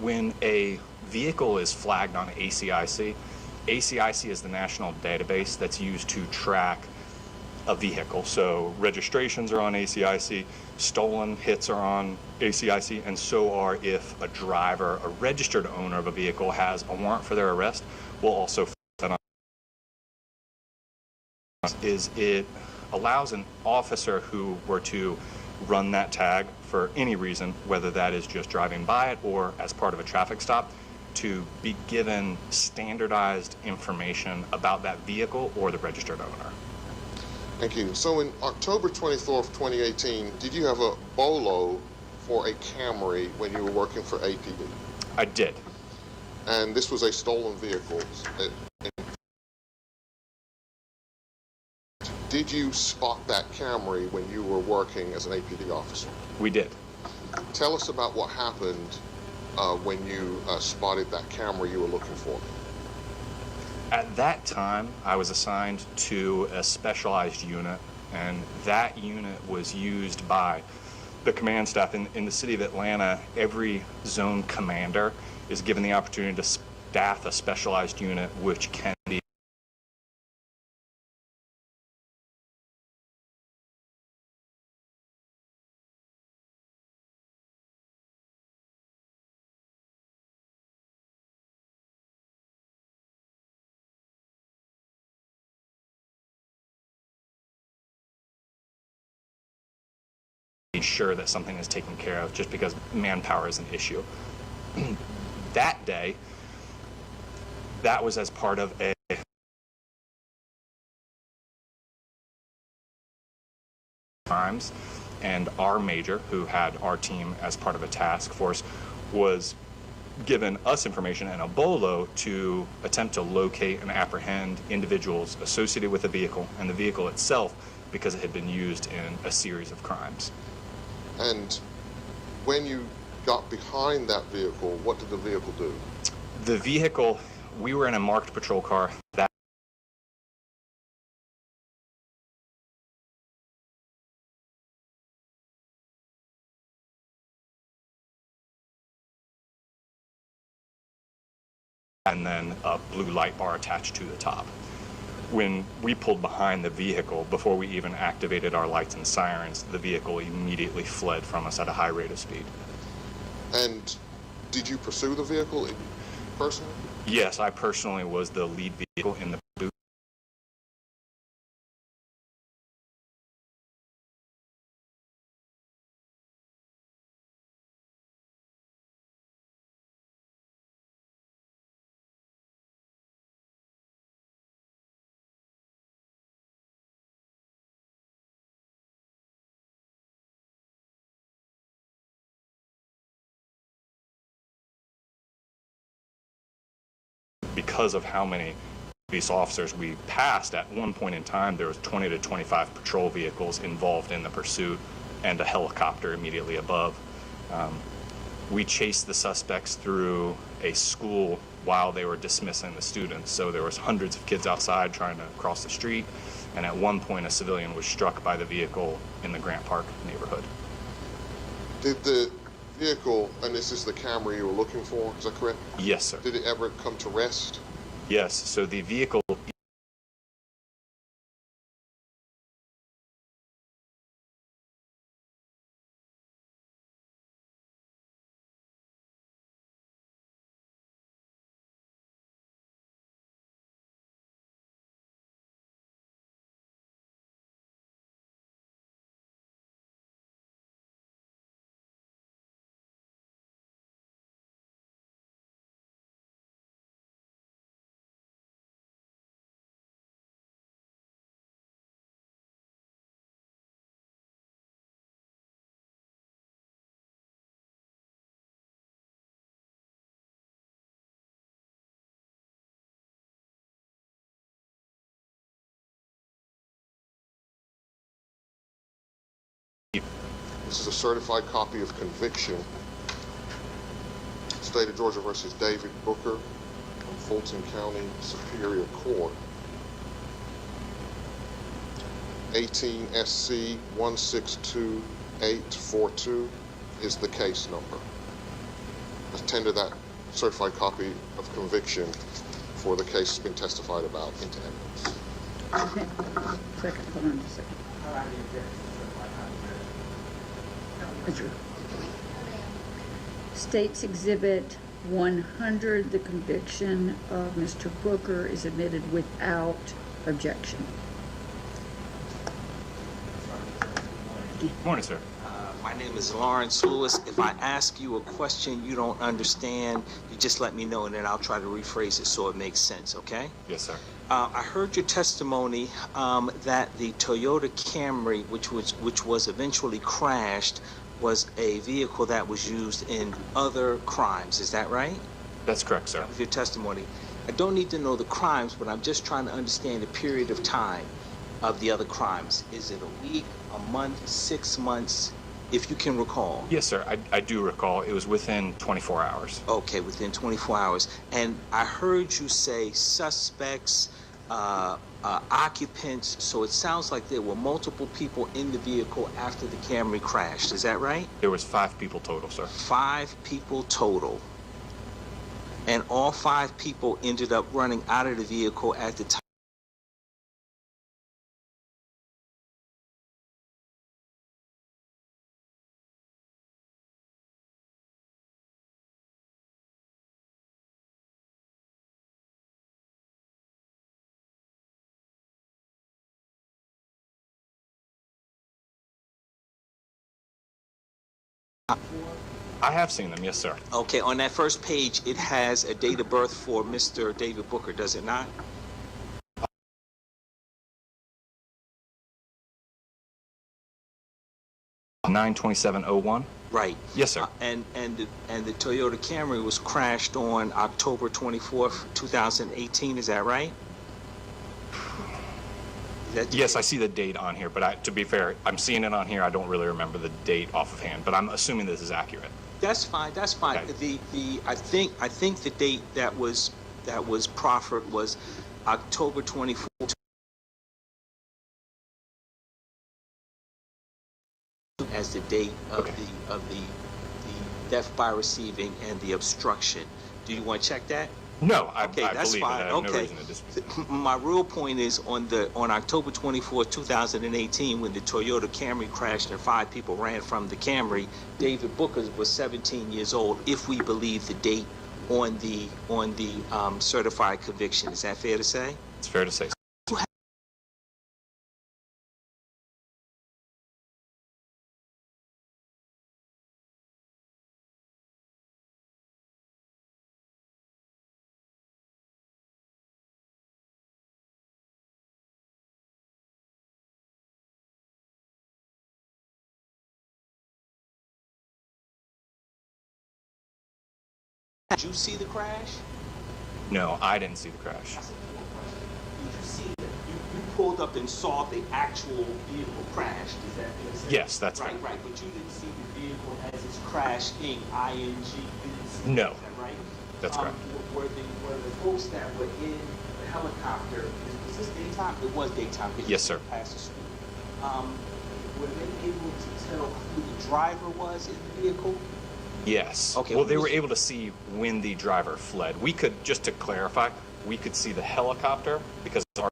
when a vehicle is flagged on ACIC, ACIC is the national database that's used to track a vehicle. So registrations are on ACIC, stolen hits are on ACIC, and so are if a driver, a registered owner of a vehicle has a warrant for their arrest, we'll also that on. It allows an officer who were to run that tag for any reason, whether that is just driving by it or as part of a traffic stop, to be given standardized information about that vehicle or the registered owner. Thank you. So in October 24th, 2018, did you have a BOLO for a Camry when you were working for APD? I did. And this was a stolen vehicle. Did you spot that Camry when you were working as an APD officer? We did. Tell us about what happened when you spotted that Camry you were looking for. At that time, I was assigned to a specialized unit, and that unit was used by the command staff. In the city of Atlanta, every zone commander is given the opportunity to staff a specialized unit, which can be sure that something is taken care of, just because manpower is an issue. That day, that was as part of a times, and our major, who had our team as part of a task force, was given us information and a BOLO to attempt to locate and apprehend individuals associated with the vehicle and the vehicle itself, because it had been used in a series of crimes. And when you got behind that vehicle, what did the vehicle do? The vehicle, we were in a marked patrol car. That and then a blue light bar attached to the top. When we pulled behind the vehicle, before we even activated our lights and sirens, the vehicle immediately fled from us at a high rate of speed. And did you pursue the vehicle personally? Yes, I personally was the lead vehicle in the pursuit. Because of how many police officers we passed, at one point in time there was 20 to 25 patrol vehicles involved in the pursuit and a helicopter immediately above. We chased the suspects through a school while they were dismissing the students. So there was hundreds of kids outside trying to cross the street, and at one point a civilian was struck by the vehicle in the Grant Park neighborhood. Did the vehicle, and this is the Camry you were looking for, is that correct? Yes, sir. Did it ever come to rest? Yes, so the vehicle This is a certified copy of conviction. State of Georgia versus David Booker, Fulton County Superior Court. 18 SC 162842 is the case number. I tender that certified copy of conviction for the case that's been testified about into evidence. Second, hold on just a second. State's Exhibit 100, the conviction of Mr. Booker is admitted without objection. Good morning, sir. My name is Lawrence Lewis. If I ask you a question you don't understand, you just let me know, and then I'll try to rephrase it so it makes sense, okay? Yes, sir. I heard your testimony that the Toyota Camry, which was eventually crashed, was a vehicle that was used in other crimes. Is that right? That's correct, sir. That was your testimony. I don't need to know the crimes, but I'm just trying to understand the period of time of the other crimes. Is it a week, a month, 6 months, if you can recall? Yes, sir. I do recall. It was within 24 hours. Okay, within 24 hours. And I heard you say suspects, occupants, so it sounds like there were multiple people in the vehicle after the Camry crashed. Is that right? There was 5 people total, sir. 5 people total. And all 5 people ended up running out of the vehicle at the time. I have seen them, yes, sir. Okay, on that first page, it has a date of birth for Mr. David Booker, does it not? (9/27/01). Right. Yes, sir. And the Toyota Camry was crashed on October 24th, 2018. Is that right? Yes, I see the date on here, but to be fair, I'm seeing it on here. I don't really remember the date off of hand, but I'm assuming this is accurate. That's fine. That's fine. Okay. I think the date that was proffered was October 24th. As the date of the death by receiving and the obstruction. Do you want to check that? No, I Okay, that's believe fine. it. I have no Okay. reason to dispute. My real point is on October 24th, 2018, when the Toyota Camry crashed and 5 people ran from the Camry, David Booker was 17 years old, if we believe the date on the certified conviction. Is that fair to say? It's fair to say. Did you see the crash? No, I didn't see the crash. Did you see that? You pulled up and saw the actual vehicle crash. Is that fair to say? Yes, that's right. Right, but you didn't see the vehicle as it's crashed, ING. You didn't see No. Is that right? That's correct. Were the folks that were in the helicopter, was this daytime? It was daytime. because Yes, sir. Past the school. Were they able to tell who the driver was in the vehicle? Yes. Okay, Well, they who were was- able to see when the driver fled. We could, just to clarify, we could see the helicopter because our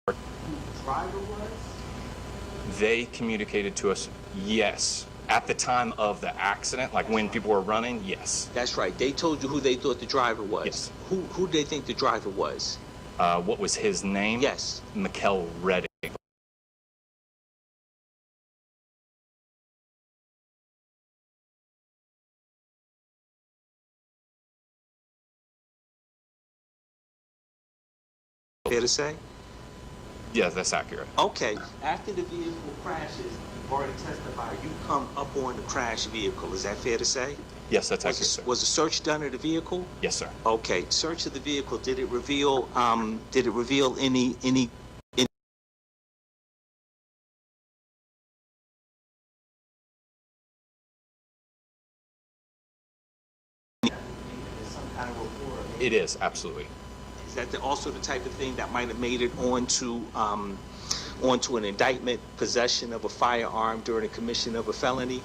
Who the driver was? they communicated to us, yes. At the time of the accident, like when people were running, yes. That's right. They told you who they thought the driver was. Yes. Who did they think the driver was? What was his name? Yes. Mikkel Redding. Fair to say? Yeah, that's accurate. Okay. After the vehicle crashes, you've already testified. You come up on the crashed vehicle. Is that fair to say? Yes, that's accurate, sir. Was a search done of the vehicle? Yes, sir. Okay. Search of the vehicle. Did it reveal any Some kind of report. It is, absolutely. Is that also the type of thing that might have made it onto an indictment, possession of a firearm during the commission of a felony?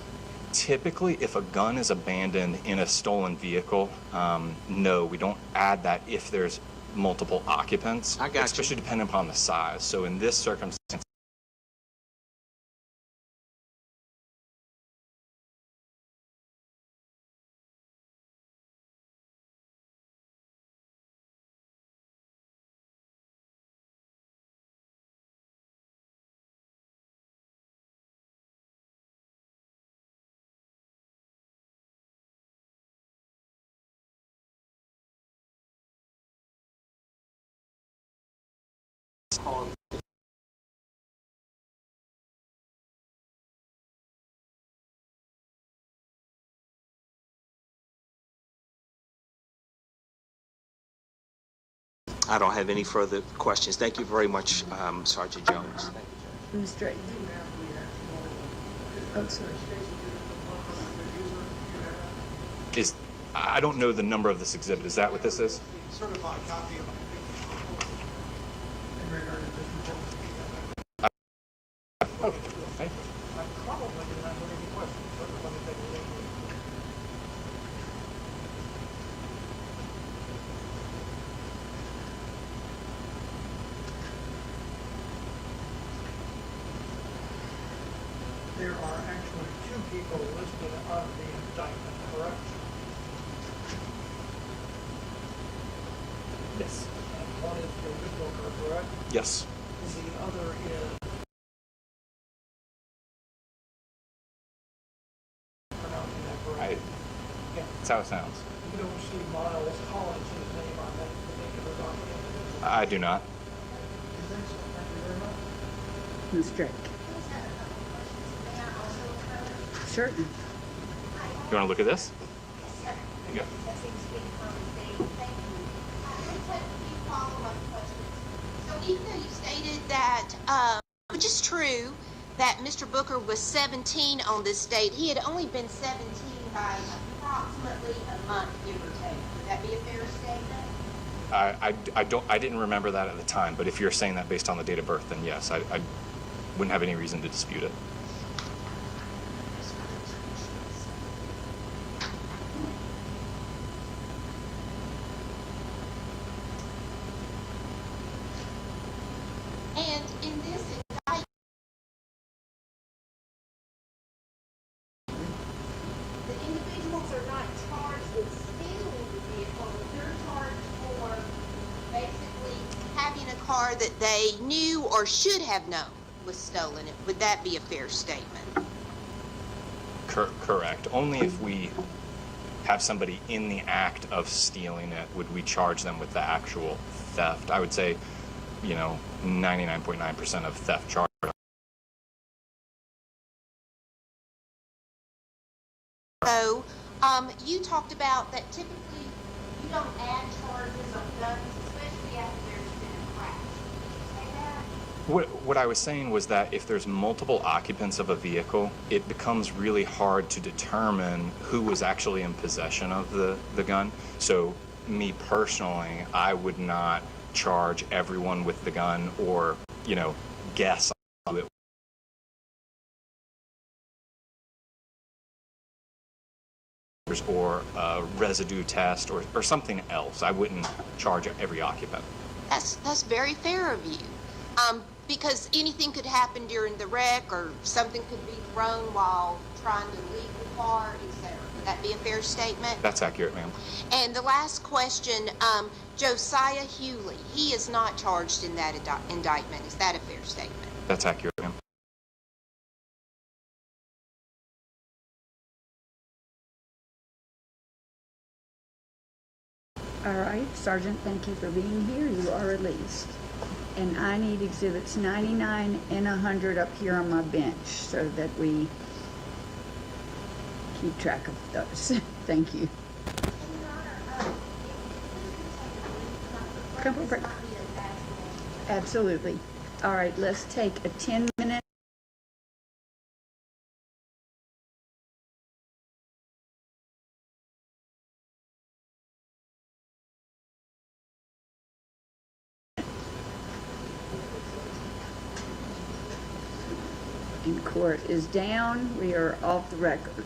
Typically, if a gun is abandoned in a stolen vehicle, no, we don't add that if there's multiple occupants. I got you. Especially depending upon the size. So in this circumstance, Called I don't have any further questions. Thank you very much, Sergeant Jones. Mr. Oh, sorry. I don't know the number of this exhibit. Is that what this is? Certified copy of in regard to this report. Okay. I probably did not have any questions, but let me take a look. There are actually two people listed on the indictment, correct? Yes. And one is David Booker, correct? Yes. And the other is pronouncing that correct? Yeah. That's how it sounds. You don't see Miles Collins' name on that particular document. I do not. Thank you very much. Ms. Drake. Certainly. You want to look at this? Here you go. That seems to be a common theme. Thank you. Let's have a few follow-up questions. So even though you stated that, which is true, that Mr. Booker was 17 on this date, he had only been 17 by approximately a month, give or take. Would that be a fair statement? I didn't remember that at the time, but if you're saying that based on the date of birth, then yes, I wouldn't have any reason to dispute it. And in this indictment, the individuals are not charged with stealing the vehicle, they're charged for basically having a car that they knew or should have known was stolen. Would that be a fair statement? Correct. Only if we have somebody in the act of stealing it would we charge them with the actual theft. I would say, 99.9% of theft charges. So, you talked about that typically you don't add charges on guns, especially after there's been a crash. Did you say that? What I was saying was that if there's multiple occupants of a vehicle, it becomes really hard to determine who was actually in possession of the gun. So me personally, I would not charge everyone with the gun or, guess on it. Or a residue test or something else. I wouldn't charge every occupant. That's very fair of you. Because anything could happen during the wreck, or something could be thrown while trying to leave the car, etc. Would that be a fair statement? That's accurate, ma'am. And the last question, Josiah Hewley, he is not charged in that indictment. Is that a fair statement? That's accurate, ma'am. All right, Sergeant, thank you for being here. You are released. And I need exhibits 99 and 100 up here on my bench so that we keep track of those. Thank you. Come over. Absolutely. All right, let's take a 10-minute in court is down. We are off the record.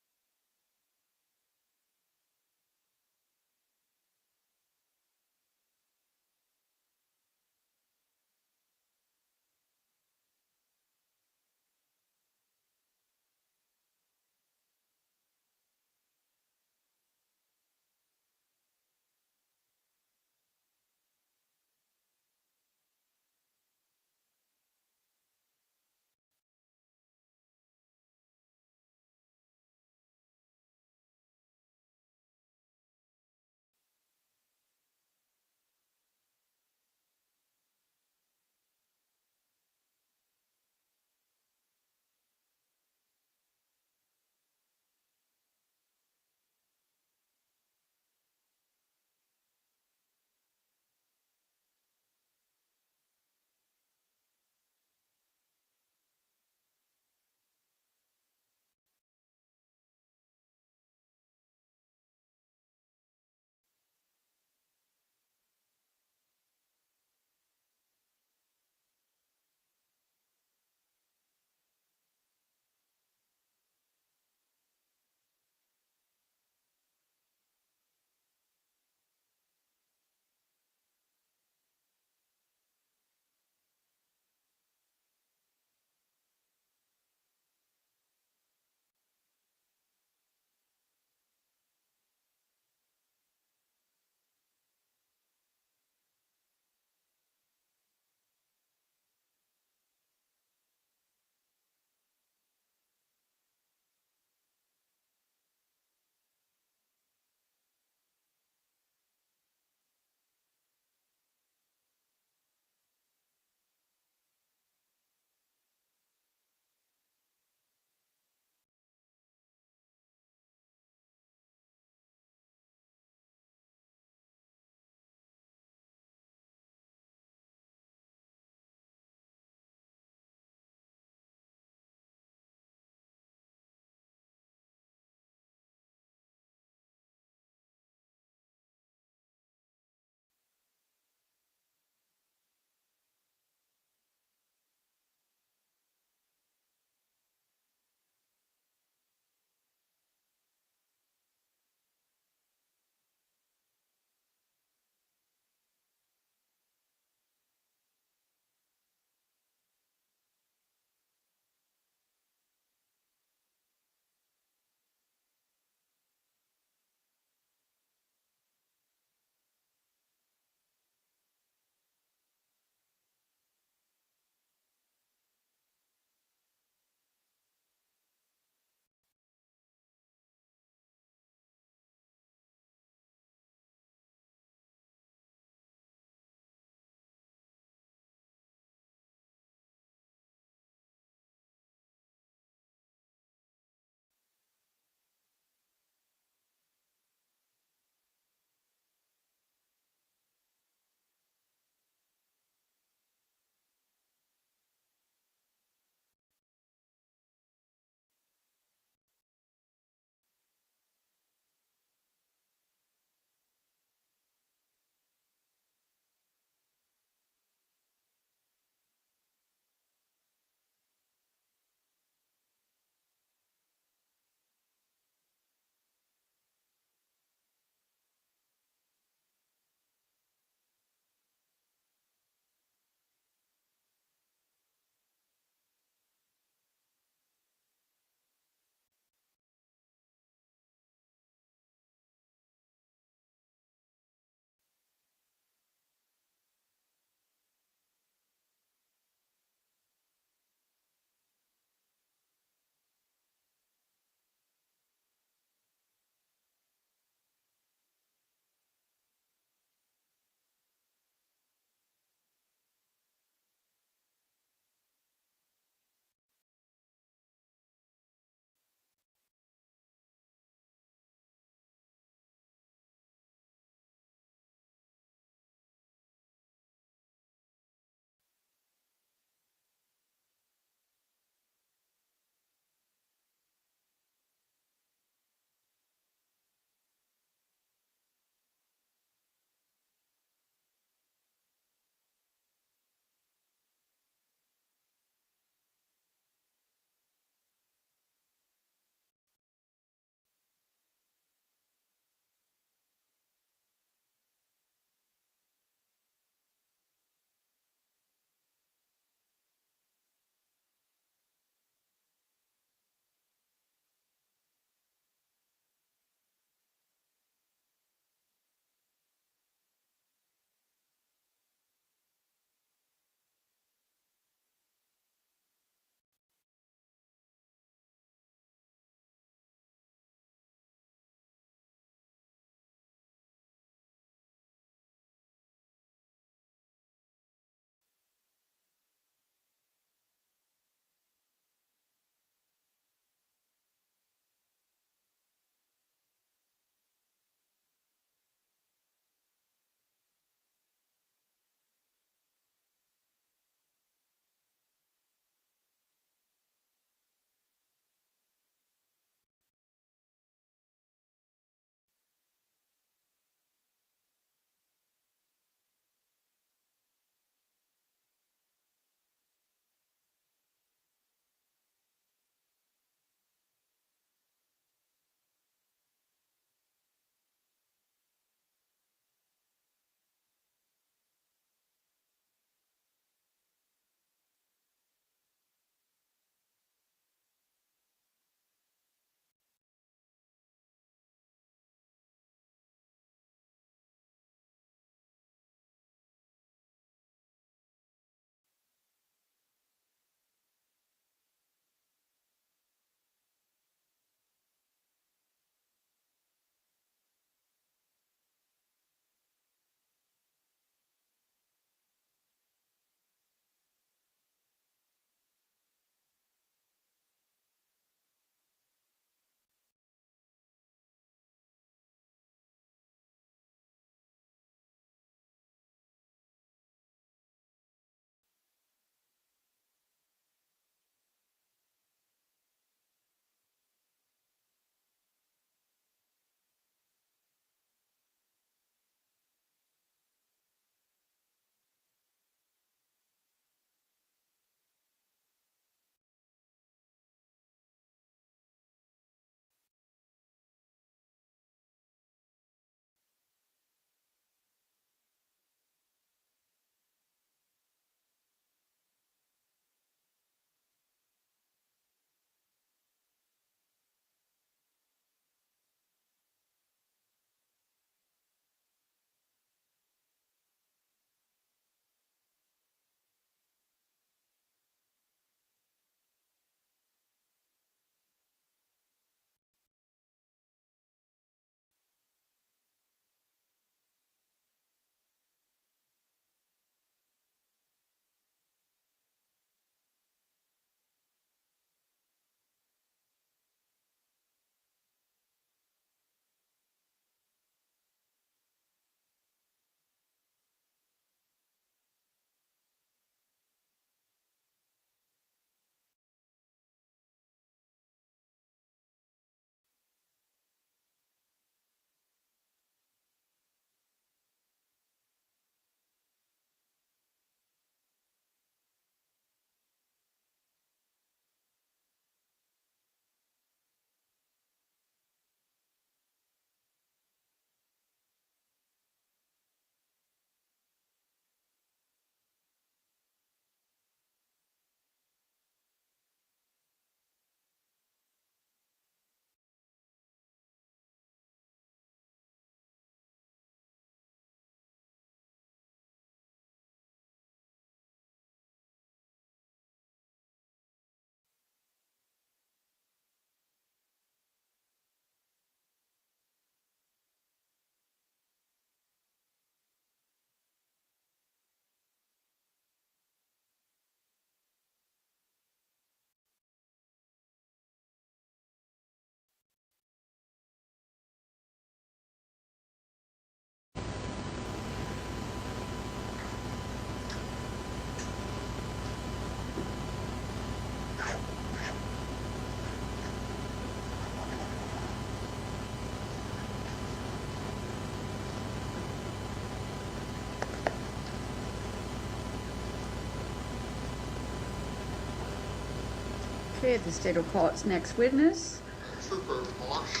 Okay, at this state, will call its next witness. Trooper Marsh.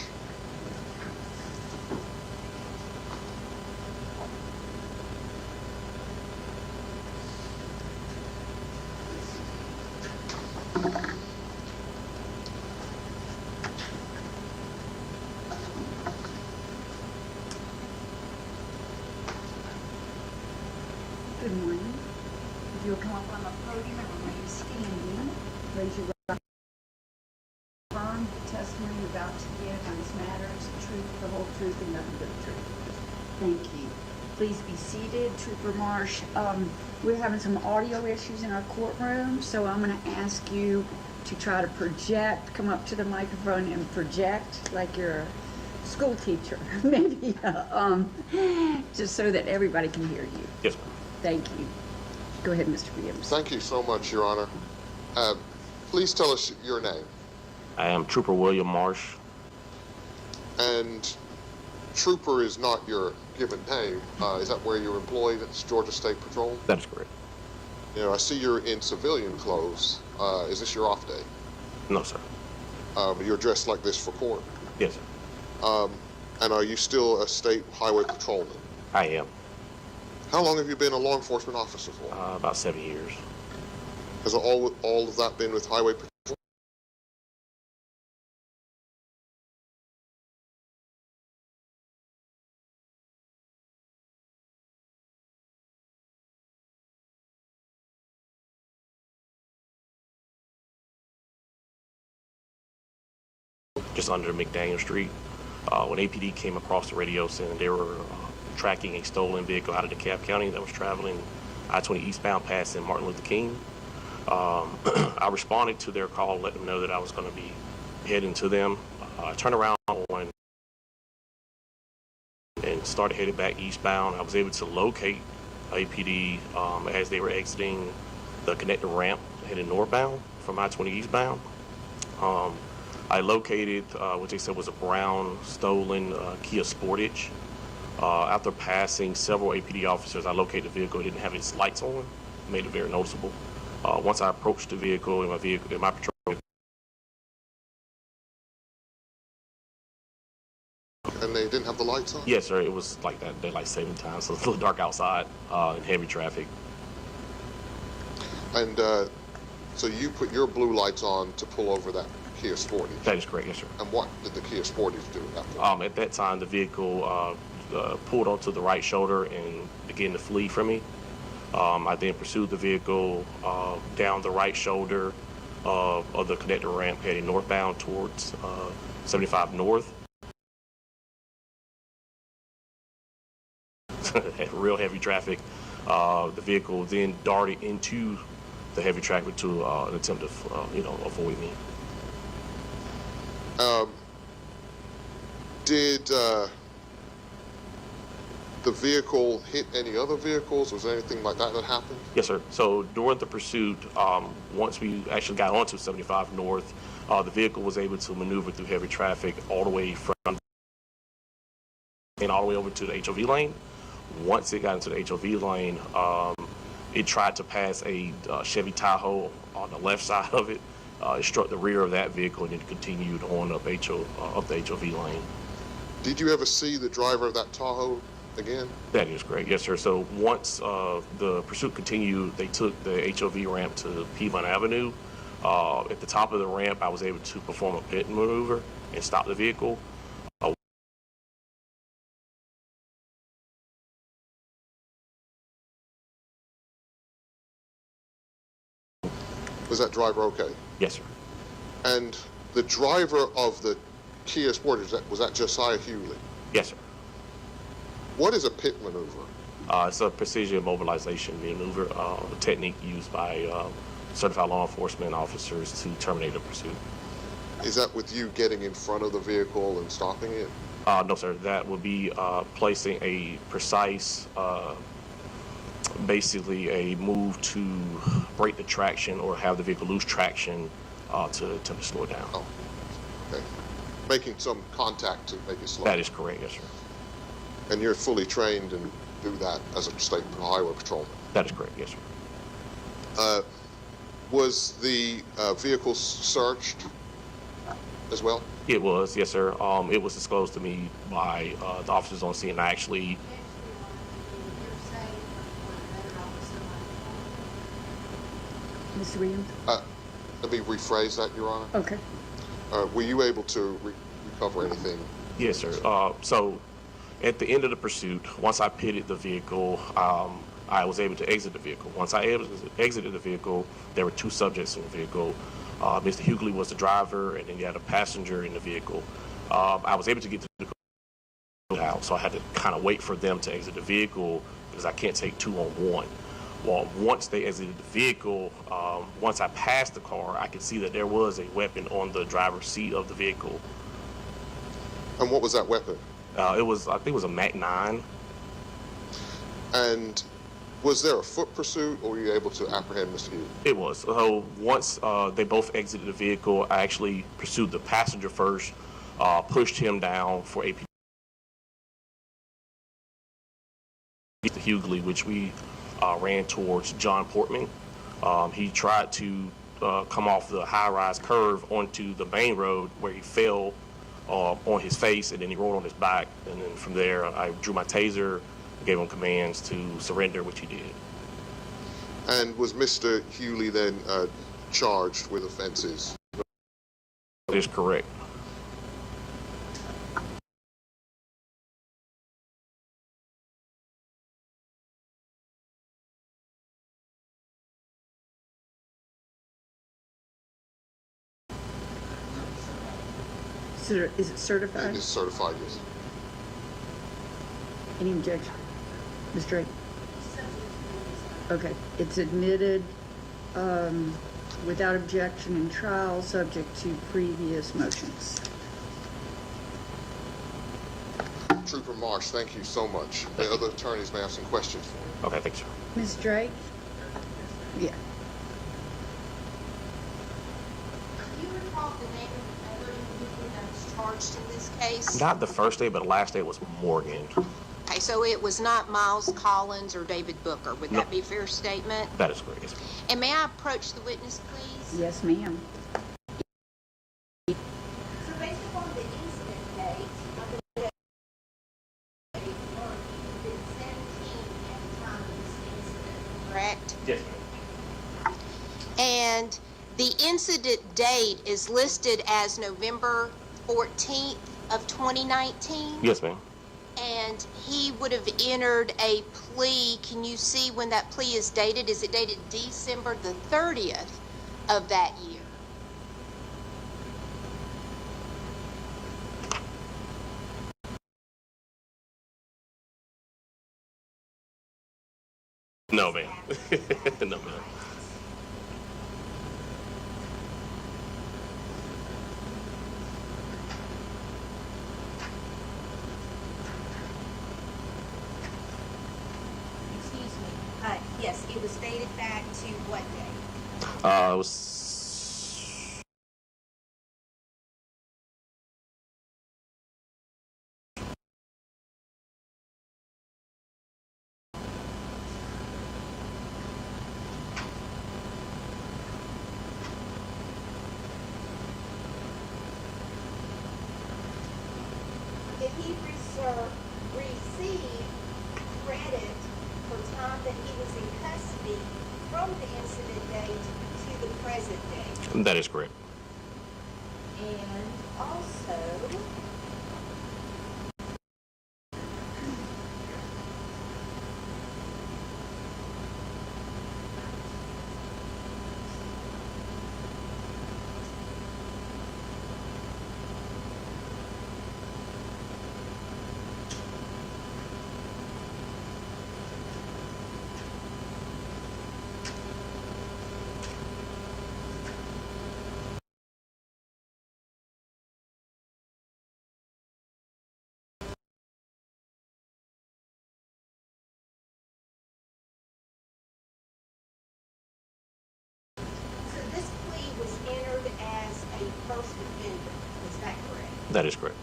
Good morning. If you'll come up on the podium and remain standing, raise your right hand. Affirm the testimony you're about to give on this matter is the truth, the whole truth, and nothing but the truth. Thank you. Please be seated. Trooper Marsh, we're having some audio issues in our courtroom, so I'm going to ask you to try to project, come up to the microphone and project like you're a school teacher, maybe, just so that everybody can hear you. Yes, ma'am. Thank you. Go ahead, Mr. Williams. Thank you so much, Your Honor. Please tell us your name. I am Trooper William Marsh. And Trooper is not your given name. Is that where you're employed at the Georgia State Patrol? That is correct. You know, I see you're in civilian clothes. Is this your off day? No, sir. You're dressed like this for court? Yes, sir. And are you still a state highway patrolman? I am. How long have you been a law enforcement officer for? About 7 years. Has all of that been with highway patrol? Just under McDaniel Street. When APD came across the radio saying they were tracking a stolen vehicle out of DeKalb County that was traveling I-20 eastbound passing Martin Luther King, I responded to their call, letting them know that I was going to be heading to them. I turned around and started headed back eastbound. I was able to locate APD as they were exiting the connector ramp heading northbound from I-20 eastbound. I located what they said was a brown stolen Kia Sportage. After passing several APD officers, I located the vehicle. It didn't have its lights on. Made it very noticeable. Once I approached the vehicle in my patrol. And they didn't have the lights on? Yes, sir. It was like that daylight saving time, so it's a little dark outside and heavy traffic. And so you put your blue lights on to pull over that Kia Sportage? That is correct, yes, sir. And what did the Kia Sportage do after that? At that time, the vehicle pulled onto the right shoulder and began to flee from me. I then pursued the vehicle down the right shoulder of the connector ramp heading northbound towards 75 North. Real heavy traffic. The vehicle then darted into the heavy traffic to an attempt to, avoid me. Did the vehicle hit any other vehicles? Was there anything like that happened? Yes, sir. So during the pursuit, once we actually got onto 75 North, the vehicle was able to maneuver through heavy traffic all the way from and all the way over to the HOV lane. Once it got into the HOV lane, it tried to pass a Chevy Tahoe on the left side of it. It struck the rear of that vehicle and then continued on up the HOV lane. Did you ever see the driver of that Tahoe again? That is correct, yes, sir. So once the pursuit continued, they took the HOV ramp to Piedmont Avenue. At the top of the ramp, I was able to perform a pit maneuver and stop the vehicle. Was that driver okay? Yes, sir. And the driver of the Kia Sportage, was that Josiah Hewley? Yes, sir. What is a pit maneuver? It's a precision mobilization maneuver, a technique used by certified law enforcement officers to terminate a pursuit. Is that with you getting in front of the vehicle and stopping it? No, sir. That would be placing a precise, basically a move to break the traction or have the vehicle lose traction to attempt to slow it down. Oh, okay. Making some contact to make it slow. That is correct, yes, sir. And you're fully trained and do that as a state highway patrolman? That is correct, yes, sir. Was the vehicle searched as well? It was, yes, sir. It was disclosed to me by the officers on scene. I actually, Mr. Williams? Let me rephrase that, Your Honor. Okay. Were you able to recover anything? yes, sir. So at the end of the pursuit, once I pitted the vehicle, I was able to exit the vehicle. Once I exited the vehicle, there were two subjects in the vehicle. Mr. Hughley was the driver, and then you had a passenger in the vehicle. I was able to get to the out, so I had to kind of wait for them to exit the vehicle because I can't take two on one. Well, once they exited the vehicle, once I passed the car, I could see that there was a weapon on the driver's seat of the vehicle. And what was that weapon? I think it was a Mac 9. And was there a foot pursuit, or were you able to apprehend Mr. Hughes? It was. So once they both exited the vehicle, I actually pursued the passenger first, pushed him down for APD. Mr. Hughley, which we ran towards John Portman. He tried to come off the high-rise curve onto the main road where he fell on his face, and then he rolled on his back. And then from there, I drew my taser, gave him commands to surrender, which he did. And was Mr. Hughley then charged with offenses? That is correct. Is it certified? It is certified, yes. Any objection? Ms. Drake? Okay, it's admitted without objection in trial, subject to previous motions. Trooper Marsh, thank you so much. The other attorneys may have some questions for you. Okay, thanks, sir. Ms. Drake? Yeah. Do you recall the name of the other individual that was charged in this case? Not the first day, but the last day was Morgan. Okay, so it was not Miles Collins or David Booker. Would No. that be a fair statement? That is correct, yes. And may I approach the witness, please? Yes, ma'am. So based upon the incident date, of the date, you would have been 17 at the time of this incident, correct? Yes, ma'am. And the incident date is listed as November 14th of 2019? Yes, ma'am. And he would have entered a plea. Can you see when that plea is dated? Is it dated December the 30th of that year? No, ma'am. No, ma'am. Excuse me. Yes, it was dated back to what date? It was Did he receive credit for time that he was in custody from the incident date to the present date? that is correct. And also, so this plea was entered as a first offender, is that correct? That is correct.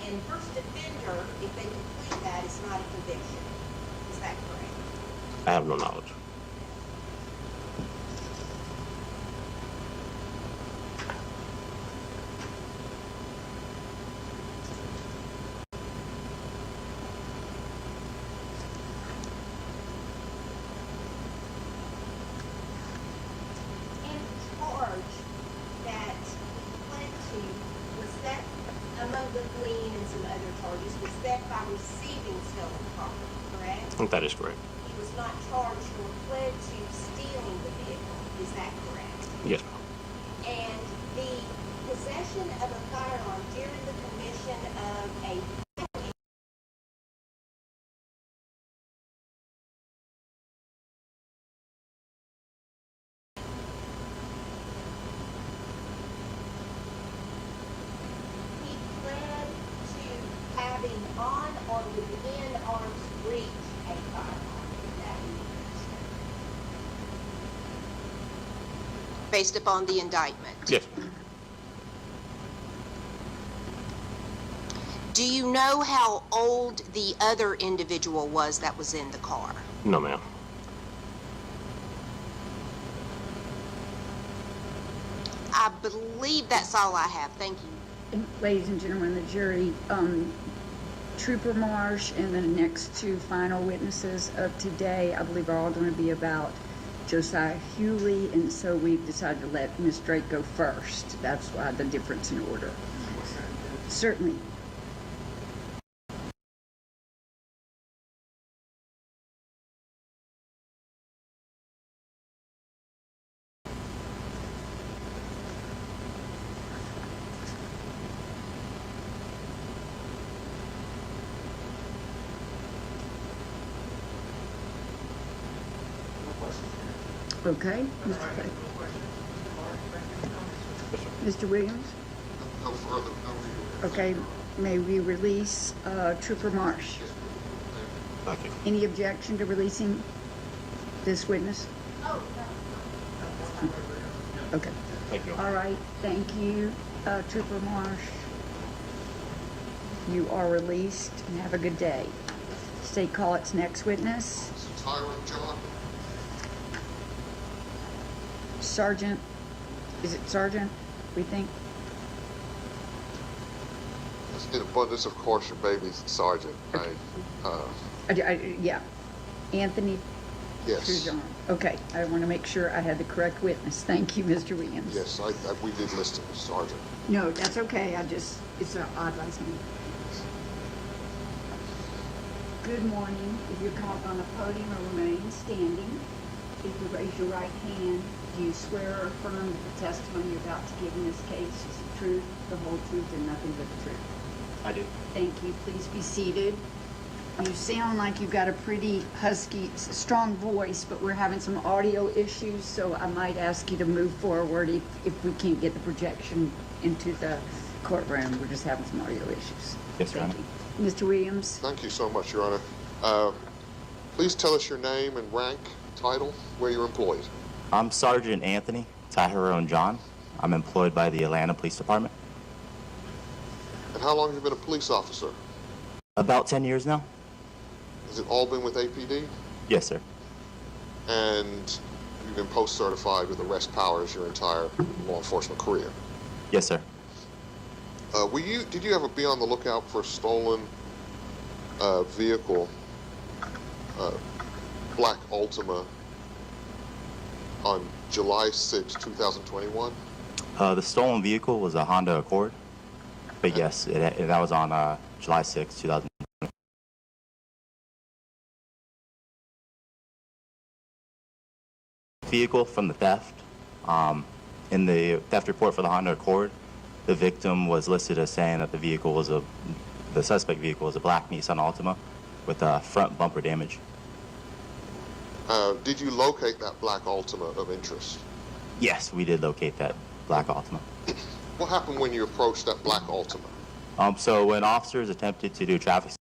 And first offender, if they complete that, is not a conviction, is that correct? I have no knowledge. think that is correct. He was not charged or pled to stealing the vehicle. Is that correct? Yes, ma'am. And the possession of a firearm during the commission of a he pled to having on or within arm's reach a firearm. Is that based upon the indictment? Yes. Do you know how old the other individual was that was in the car? No, ma'am. I believe that's all I have. Thank you. And ladies and gentlemen, the jury, Trooper Marsh and the next two final witnesses of today, I believe, are all going to be about Josiah Hewley, and so we've decided to let Ms. Drake go first. That's why the difference in order. Certainly. Okay, Mr. Clay. Mr. Williams? No further, no. Okay, may we release Trooper Marsh? Thank you. Any objection to releasing this witness? Okay. Thank you. All right, thank you, Trooper Marsh. You are released, and have a good day. State call its next witness. Tyron John. Sergeant, is it Sergeant, we think? In abundance of caution, baby, Sergeant. Yeah, Anthony Yes. Trujon. Okay, I want to make sure I had the correct witness. Thank you, Mr. Williams. Yes, we did list him as Sergeant. No, that's okay, it's an odd last name. Good morning. If you're called on the podium or remain standing, if you raise your right hand, do you swear or affirm that the testimony you're about to give in this case is the truth, the whole truth, and nothing but the truth? I do. Thank you. Please be seated. You sound like you've got a pretty husky, strong voice, but we're having some audio issues, so I might ask you to move forward if we can't get the projection into the courtroom. We're just having some audio issues. Yes, Your Thank Honor. you. Mr. Williams? Thank you so much, Your Honor. Please tell us your name and rank, title, where you're employed. I'm Sergeant Anthony Tyrone John. I'm employed by the Atlanta Police Department. And how long have you been a police officer? About 10 years now? Has it all been with APD? Yes, sir. And you've been post-certified with arrest powers your entire law enforcement career? Yes, sir. Did you ever be on the lookout for a stolen vehicle, black Altima, on July 6, 2021? The stolen vehicle was a Honda Accord. But yes, that was on July 6, 2020. Vehicle from the theft. In the theft report for the Honda Accord, the victim was listed as saying that the suspect vehicle was a black Nissan Altima with front bumper damage. Did you locate that black Altima of interest? Yes, we did locate that black Altima. What happened when you approached that black Altima? So when officers attempted to do traffic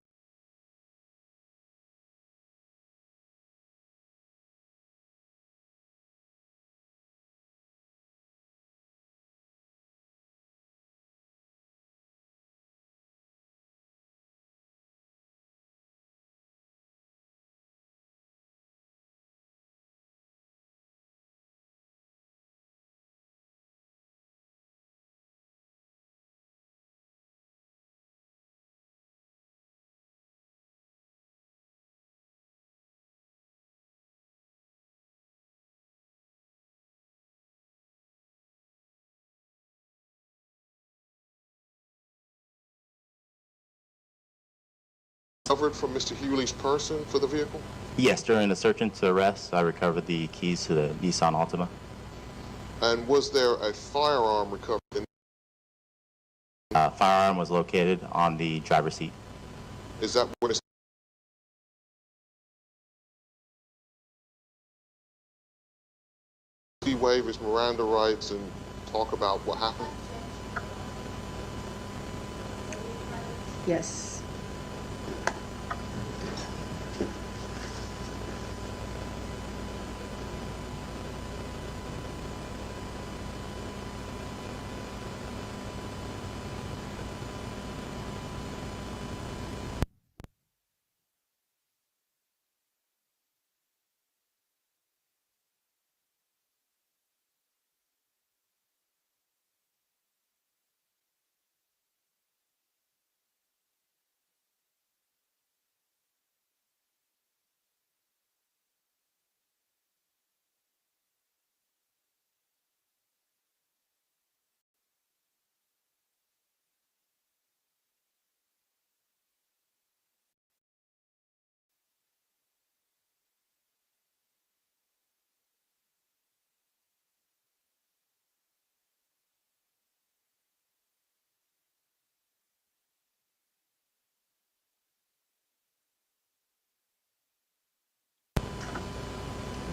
Covered from Mr. Hewley's person for the vehicle? Yes, during the search and arrest, I recovered the keys to the Nissan Altima. And was there a firearm recovered? Firearm was located on the driver's seat. Is that when it's... He waive his Miranda rights and talk about what happened? Yes.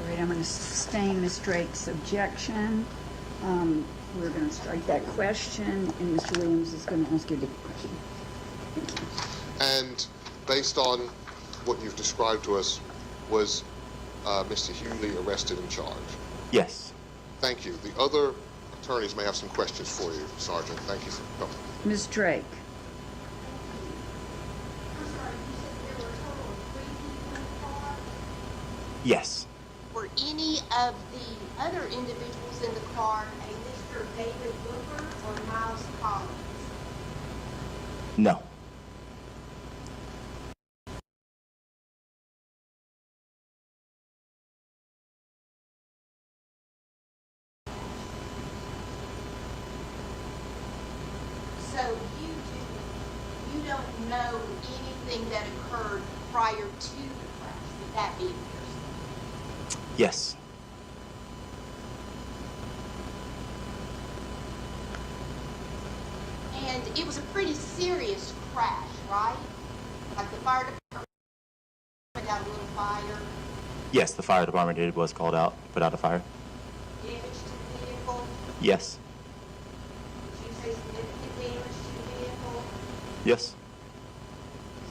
All right, I'm going to sustain Ms. Drake's objection. We're going to strike that question, and Mr. Williams is going to ask you a different question. Thank you. And based on what you've described to us, was Mr. Hewley arrested and charged? Yes. Thank you. The other attorneys may have some questions for you, Sergeant. Thank you for coming. Ms. Drake. I'm sorry, you said there were a total of 3 people in the car? Yes. Were any of the other individuals in the car a Mr. David Booker or Miles Collins? No. So you don't know anything that occurred prior to the crash? Would that be yours? Yes. And it was a pretty serious crash, right? Like the fire department put out a little fire, Yes, the fire department was called out, put out a fire. damage to the vehicle. Yes. Did you say significant damage to the vehicle? Yes.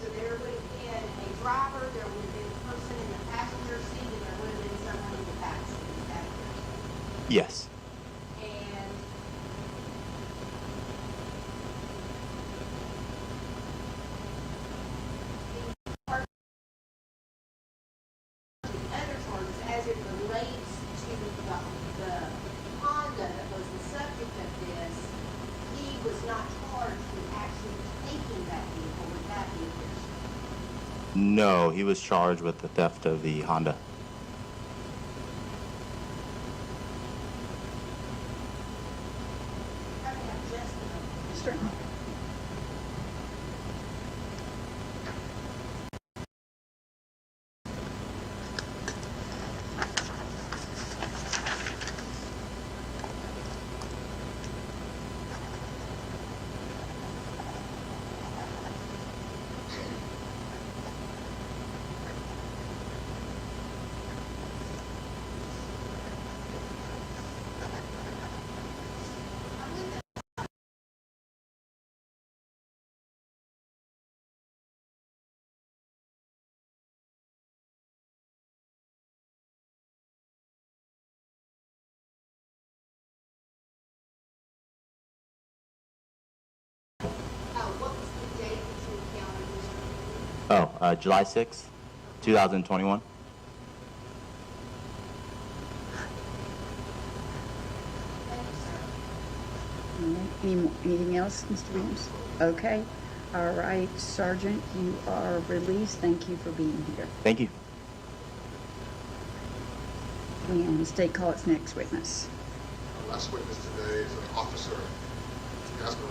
So there would have been a driver, there would have been a person in the passenger seat, and there would have been someone in the back seat. Is that correct? Yes. And the other charges, as it relates to the Honda that was the subject of this, he was not charged with actually taking that vehicle. Would that be yours? No, he was charged with the theft of the Honda. I have just a Certainly. what was the date that you encountered Mr. Lee? July 6th, 2021. Thank you, sir. All right. Anything else, Mr. Williams? Okay. All right, Sergeant, you are released. Thank you for being here. Thank you. And State call its next witness. Our last witness today is an officer, Jasmine.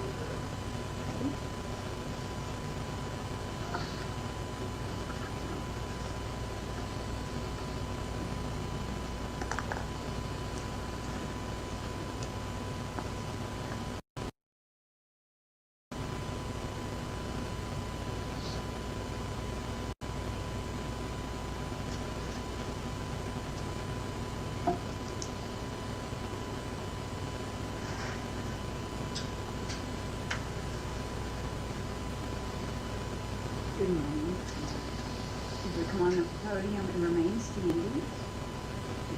testimony. Would you come on the podium and remain standing?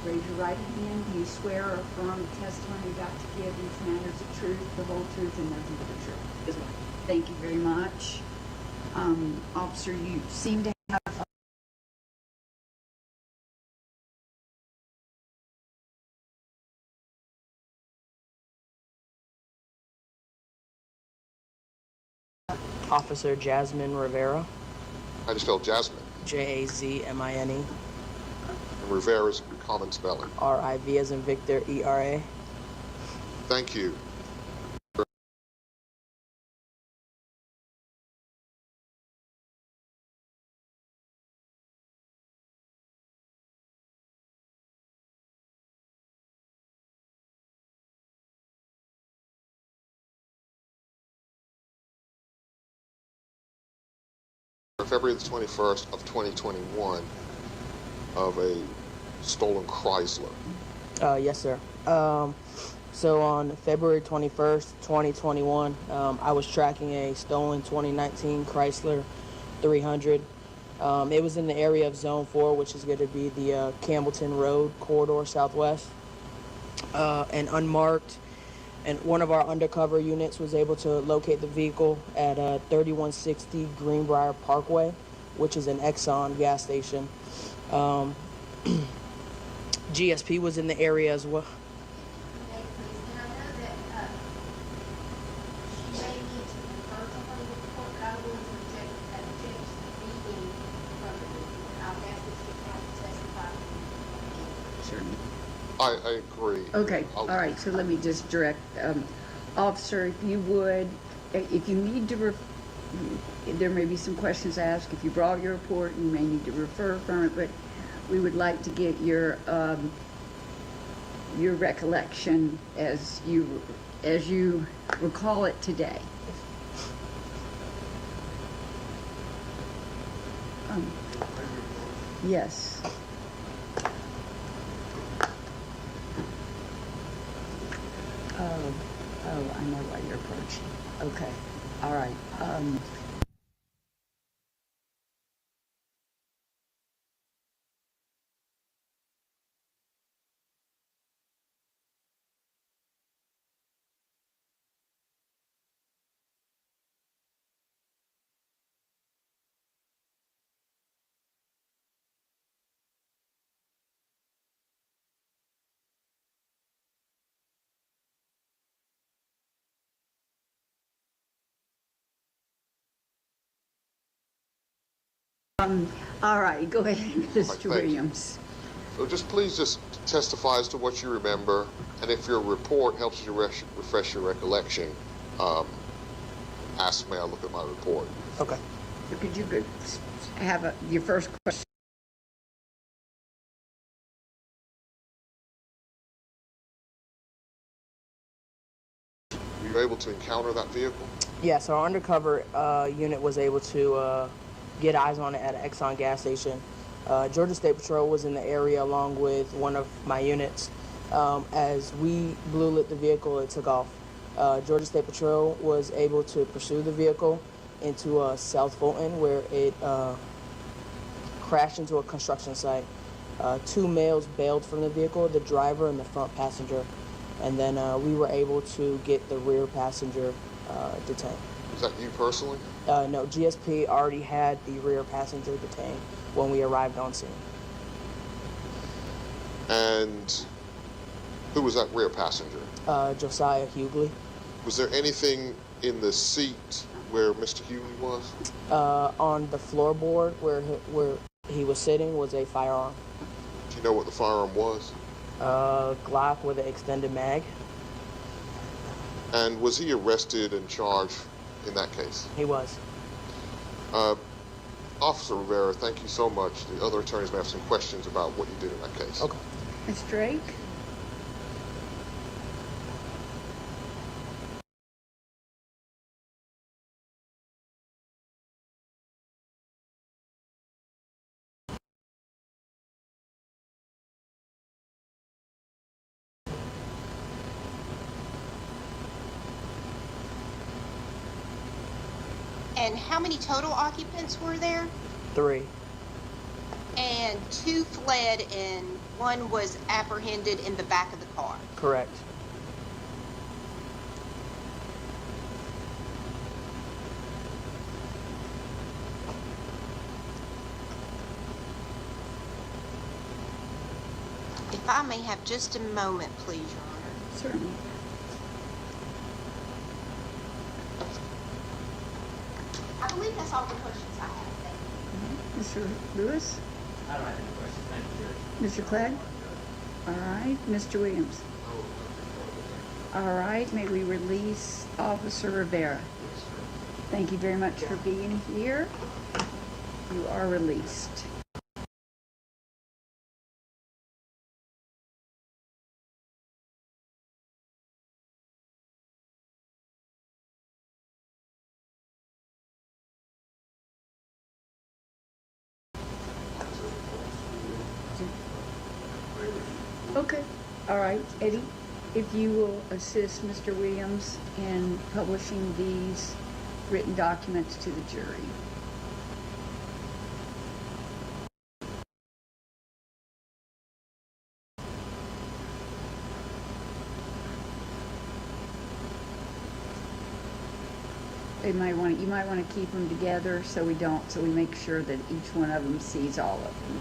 Raise your right hand. Do you swear or affirm the testimony you're about to give these matters of truth, the whole truth, and nothing but the truth? Yes, ma'am. Thank you very much. Officer, you seem to have Officer Jasmine Rivera, I just spelled Jasmine. Jazmine, And Rivera is a common spelling. RIV as in Victor, ERA. Thank you. February the 21st of 2021 of a stolen Chrysler. Yes, sir. So on February 21st, 2021, I was tracking a stolen 2019 Chrysler 300. It was in the area of Zone 4, which is going to be the Campbellton Road corridor southwest. And unmarked, and one of our undercover units was able to locate the vehicle at 3160 Greenbrier Parkway, which is an Exxon gas station. GSP was in the area as well. I agree. Okay, all right, so let me just direct, officer, if you would, if you need to, there may be some questions asked. If you brought your report, you may need to refer from it, but we would like to get your recollection as you recall it today. Yes. Oh, I know why you're approaching. Okay, all right. All right, go ahead, Mr. Williams. So please just testify as to what you remember, and if your report helps you refresh your recollection, ask me, I'll look at my report. Okay. So could you have your first question? Were you able to encounter that vehicle? Yes, our undercover unit was able to get eyes on it at an Exxon gas station. Georgia State Patrol was in the area along with one of my units. As we blue lit the vehicle, it took off. Georgia State Patrol was able to pursue the vehicle into South Fulton, where it crashed into a construction site. Two males bailed from the vehicle, the driver and the front passenger, and then we were able to get the rear passenger detained. Was that you personally? No, GSP already had the rear passenger detained when we arrived on scene. And who was that rear passenger? Josiah Hughley. Was there anything in the seat where Mr. Hughley was? On the floorboard where he was sitting was a firearm. Do you know what the firearm was? Glock with an extended mag. And was he arrested and charged in that case? He was. Officer Rivera, thank you so much. The other attorneys may have some questions about what you did in that case. Okay. Ms. Drake? And how many total occupants were there? 3. And 2 fled and 1 was apprehended in the back of the car. Correct. If I may have just a moment, please, Your Honor. Certainly. I believe that's all the questions I have. Thank you. Mr. Lewis? I don't have any questions. Thank you, Judge. Mr. Clegg? All right. Mr. Williams? All right. May we release Officer Rivera? Thank you very much for being here. You are released. Okay. All right, Eddie, if you will assist Mr. Williams in publishing these written documents to the jury. You might want to keep them together so we make sure that each one of them sees all of them.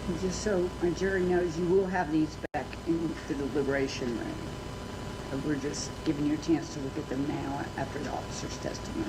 And just so a jury knows, you will have these back in the deliberation room. We're just giving you a chance to look at them now after the officer's testimonies.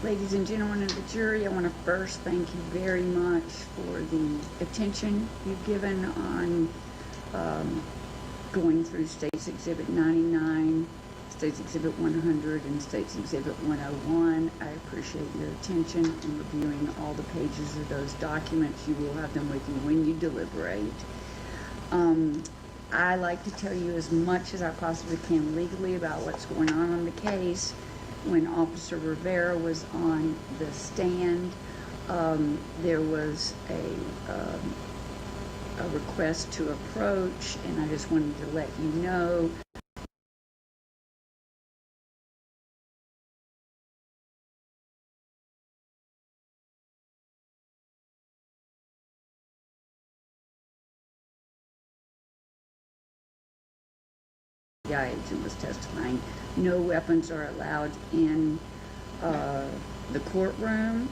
Ladies and gentlemen of the jury, I want to first thank you very much for the attention you've given on going through State's Exhibit 99, State's Exhibit 100, and State's Exhibit 101. I appreciate your attention in reviewing all the pages of those documents. You will have them with you when you deliberate. I like to tell you as much as I possibly can legally about what's going on the case. When Officer Rivera was on the stand, there was a request to approach, and I just wanted to let you know the agent was testifying. No weapons are allowed in the courtroom.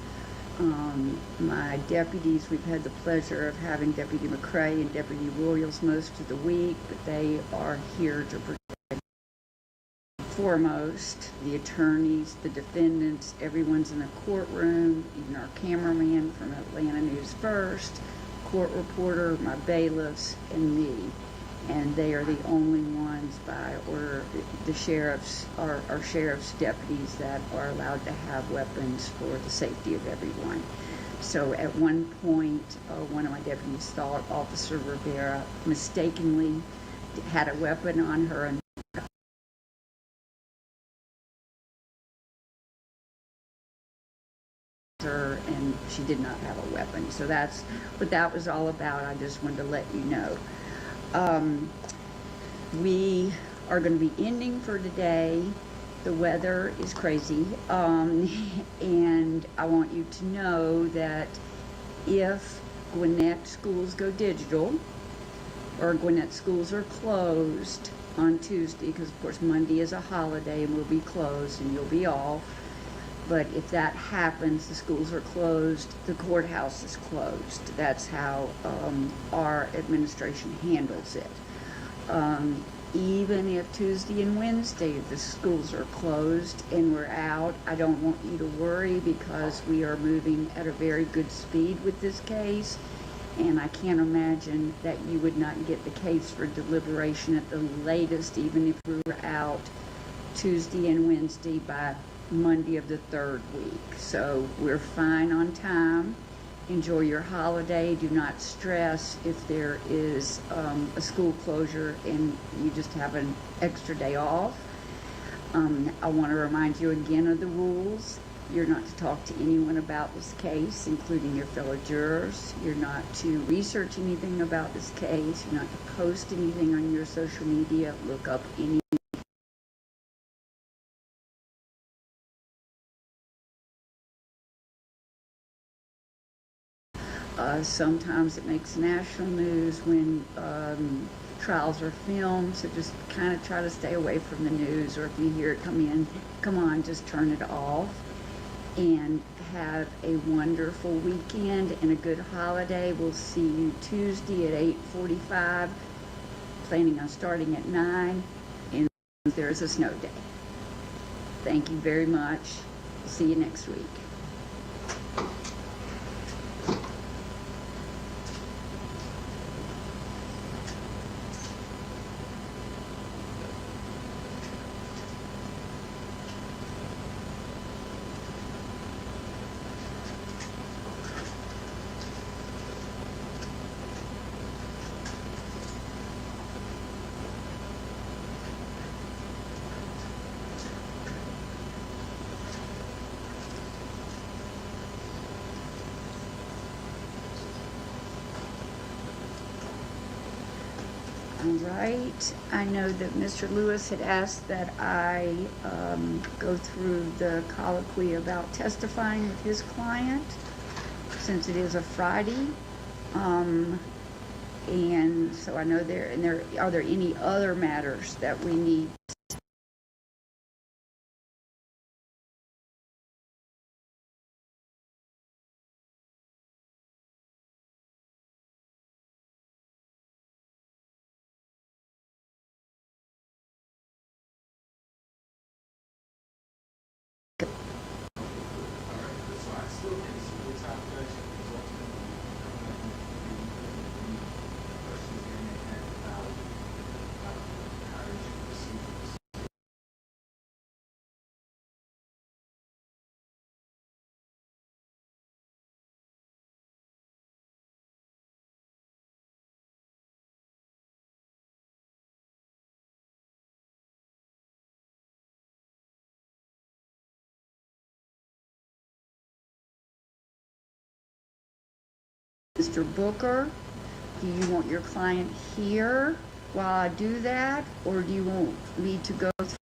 My deputies, we've had the pleasure of having Deputy McCrae and Deputy Royals most of the week, but they are here to protect foremost the attorneys, the defendants, everyone's in the courtroom, even our cameraman from Atlanta News First, court reporter, my bailiffs, and me. And they are the only ones by order, the sheriffs, our sheriff's deputies that are allowed to have weapons for the safety of everyone. So at one point, one of my deputies thought Officer Rivera mistakenly had a weapon on her and she did not have a weapon. So that's what that was all about. I just wanted to let you know. We are going to be ending for today. The weather is crazy, and I want you to know that if Gwinnett schools go digital, or Gwinnett schools are closed on Tuesday, because of course Monday is a holiday and we'll be closed and you'll be off, but if that happens, the schools are closed, the courthouse is closed. That's how our administration handles it. Even if Tuesday and Wednesday the schools are closed and we're out, I don't want you to worry, because we are moving at a very good speed with this case, and I can't imagine that you would not get the case for deliberation at the latest, even if we were out Tuesday and Wednesday, by Monday of the third week. So we're fine on time. Enjoy your holiday. Do not stress if there is a school closure and you just have an extra day off. I want to remind you again of the rules. You're not to talk to anyone about this case, including your fellow jurors. You're not to research anything about this case. You're not to post anything on your social media. Look up any sometimes it makes national news when trials are filmed, so just kind of try to stay away from the news, or if you hear it come on, just turn it off. And have a wonderful weekend and a good holiday. We'll see you Tuesday at 8:45, planning on starting at 9, and there is a snow day. Thank you very much. See you next week. All right. I know that Mr. Lewis had asked that I go through the colloquy about testifying with his client, since it is a Friday. And so I know are there any other matters that we need Mr. Booker, do you want your client here while I do that, or do you want me to go through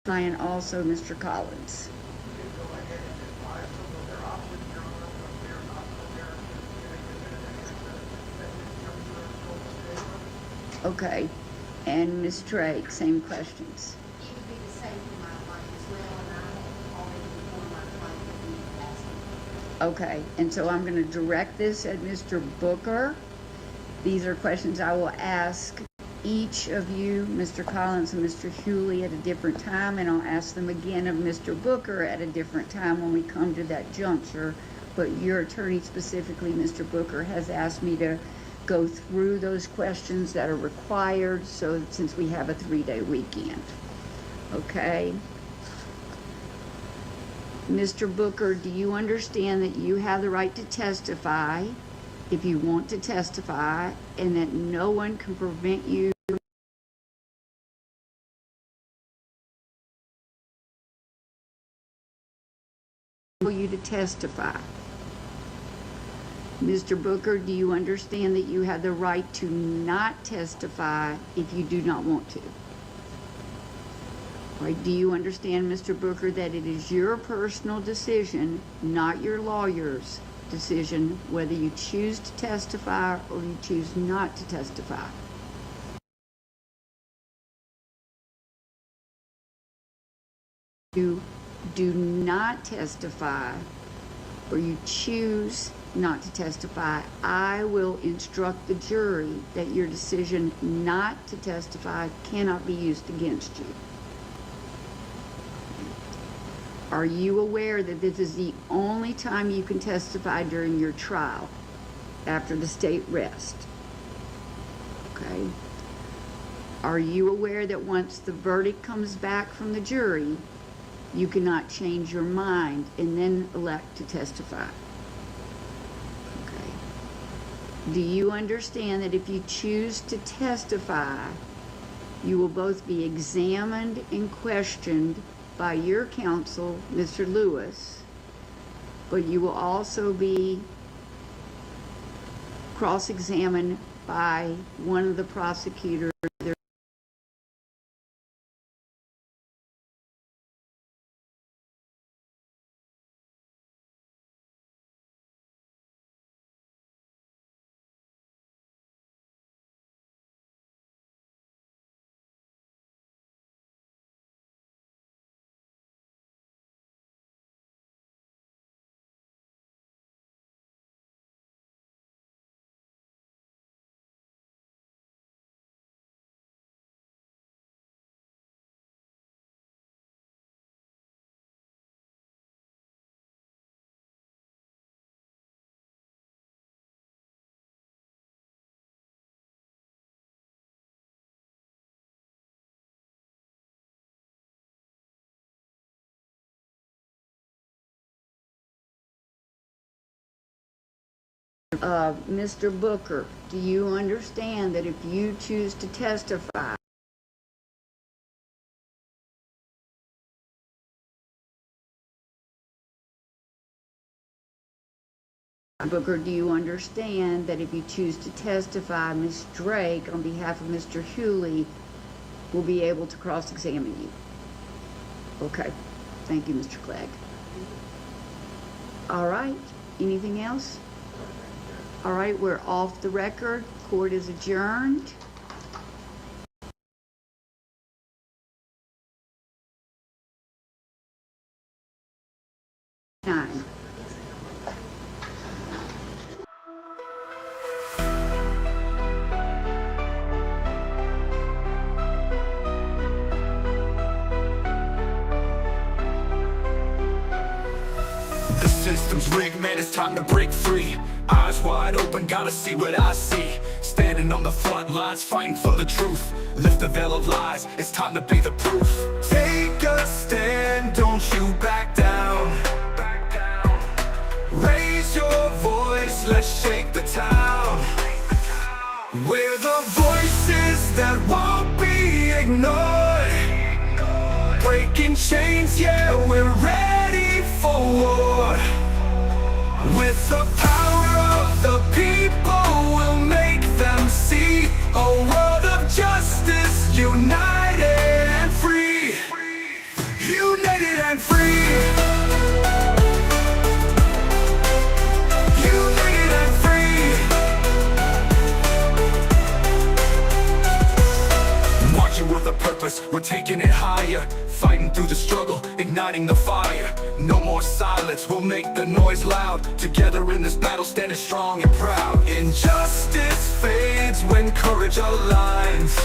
the client also, Mr. Collins? Okay, and Ms. Drake, same questions. It would be the same for my client as well, and I have already informed my client that we asked him. Okay, and so I'm going to direct this at Mr. Booker. These are questions I will ask each of you, Mr. Collins and Mr. Hewley, at a different time, and I'll ask them again of Mr. Booker at a different time when we come to that juncture. But your attorney specifically, Mr. Booker, has asked me to go through those questions that are required, so since we have a 3-day weekend. Okay? Mr. Booker, do you understand that you have the right to testify if you want to testify, and that no one can prevent you to testify? Mr. Booker, do you understand that you have the right to not testify if you do not want to? Right? Do you understand, Mr. Booker, that it is your personal decision, not your lawyer's decision, whether you choose to testify or you choose not to testify? You do not testify or you choose not to testify, I will instruct the jury that your decision not to testify cannot be used against you. Are you aware that this is the only time you can testify during your trial after the state rest? Okay. Are you aware that once the verdict comes back from the jury, you cannot change your mind and then elect to testify? Okay. Do you understand that if you choose to testify, you will both be examined and questioned by your counsel, Mr. Lewis, but you will also be cross-examined by one of the prosecutors? Mr. Booker, do you understand that if you choose to testify, Booker, do you understand that if you choose to testify, Ms. Drake, on behalf of Mr. Hewley, will be able to cross-examine you? Okay. Thank you, Mr. Clegg. All right. Anything else? All right, we're off the record. Court is adjourned. The system's rigged, man, it's time to break free. Eyes wide open, gotta see what I see. Standing on the front lines, fighting for the truth. Lift the veil of lies, it's time to be the proof. Take a stand, don't you back down. Raise your voice, let's shake the town. We're the voices that won't be ignored. Breaking chains, yeah, we're ready for war. With the power of the people, we'll make them see a world of justice, united and free. United and free. United and free. Marching with a purpose, we're taking it higher. Fighting through the struggle, igniting the fire. No more silence, we'll make the noise loud. Together in this battle, standing strong and proud. Injustice fades when courage aligns.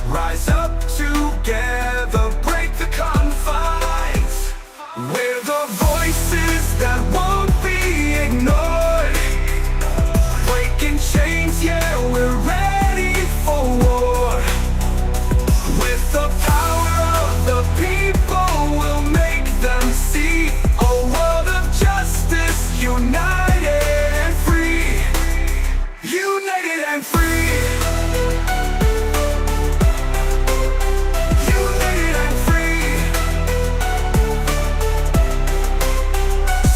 Rise up together, break the confines. We're the voices that won't be ignored. Breaking chains, yeah, we're ready for war. With the power of the people, we'll make them see a world of justice, united and free. United and free. United and free.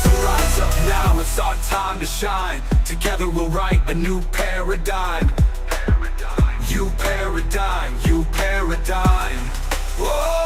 So rise up now, it's our time to shine. Together we'll write a new paradigm. You paradigm, you paradigm. Whoa!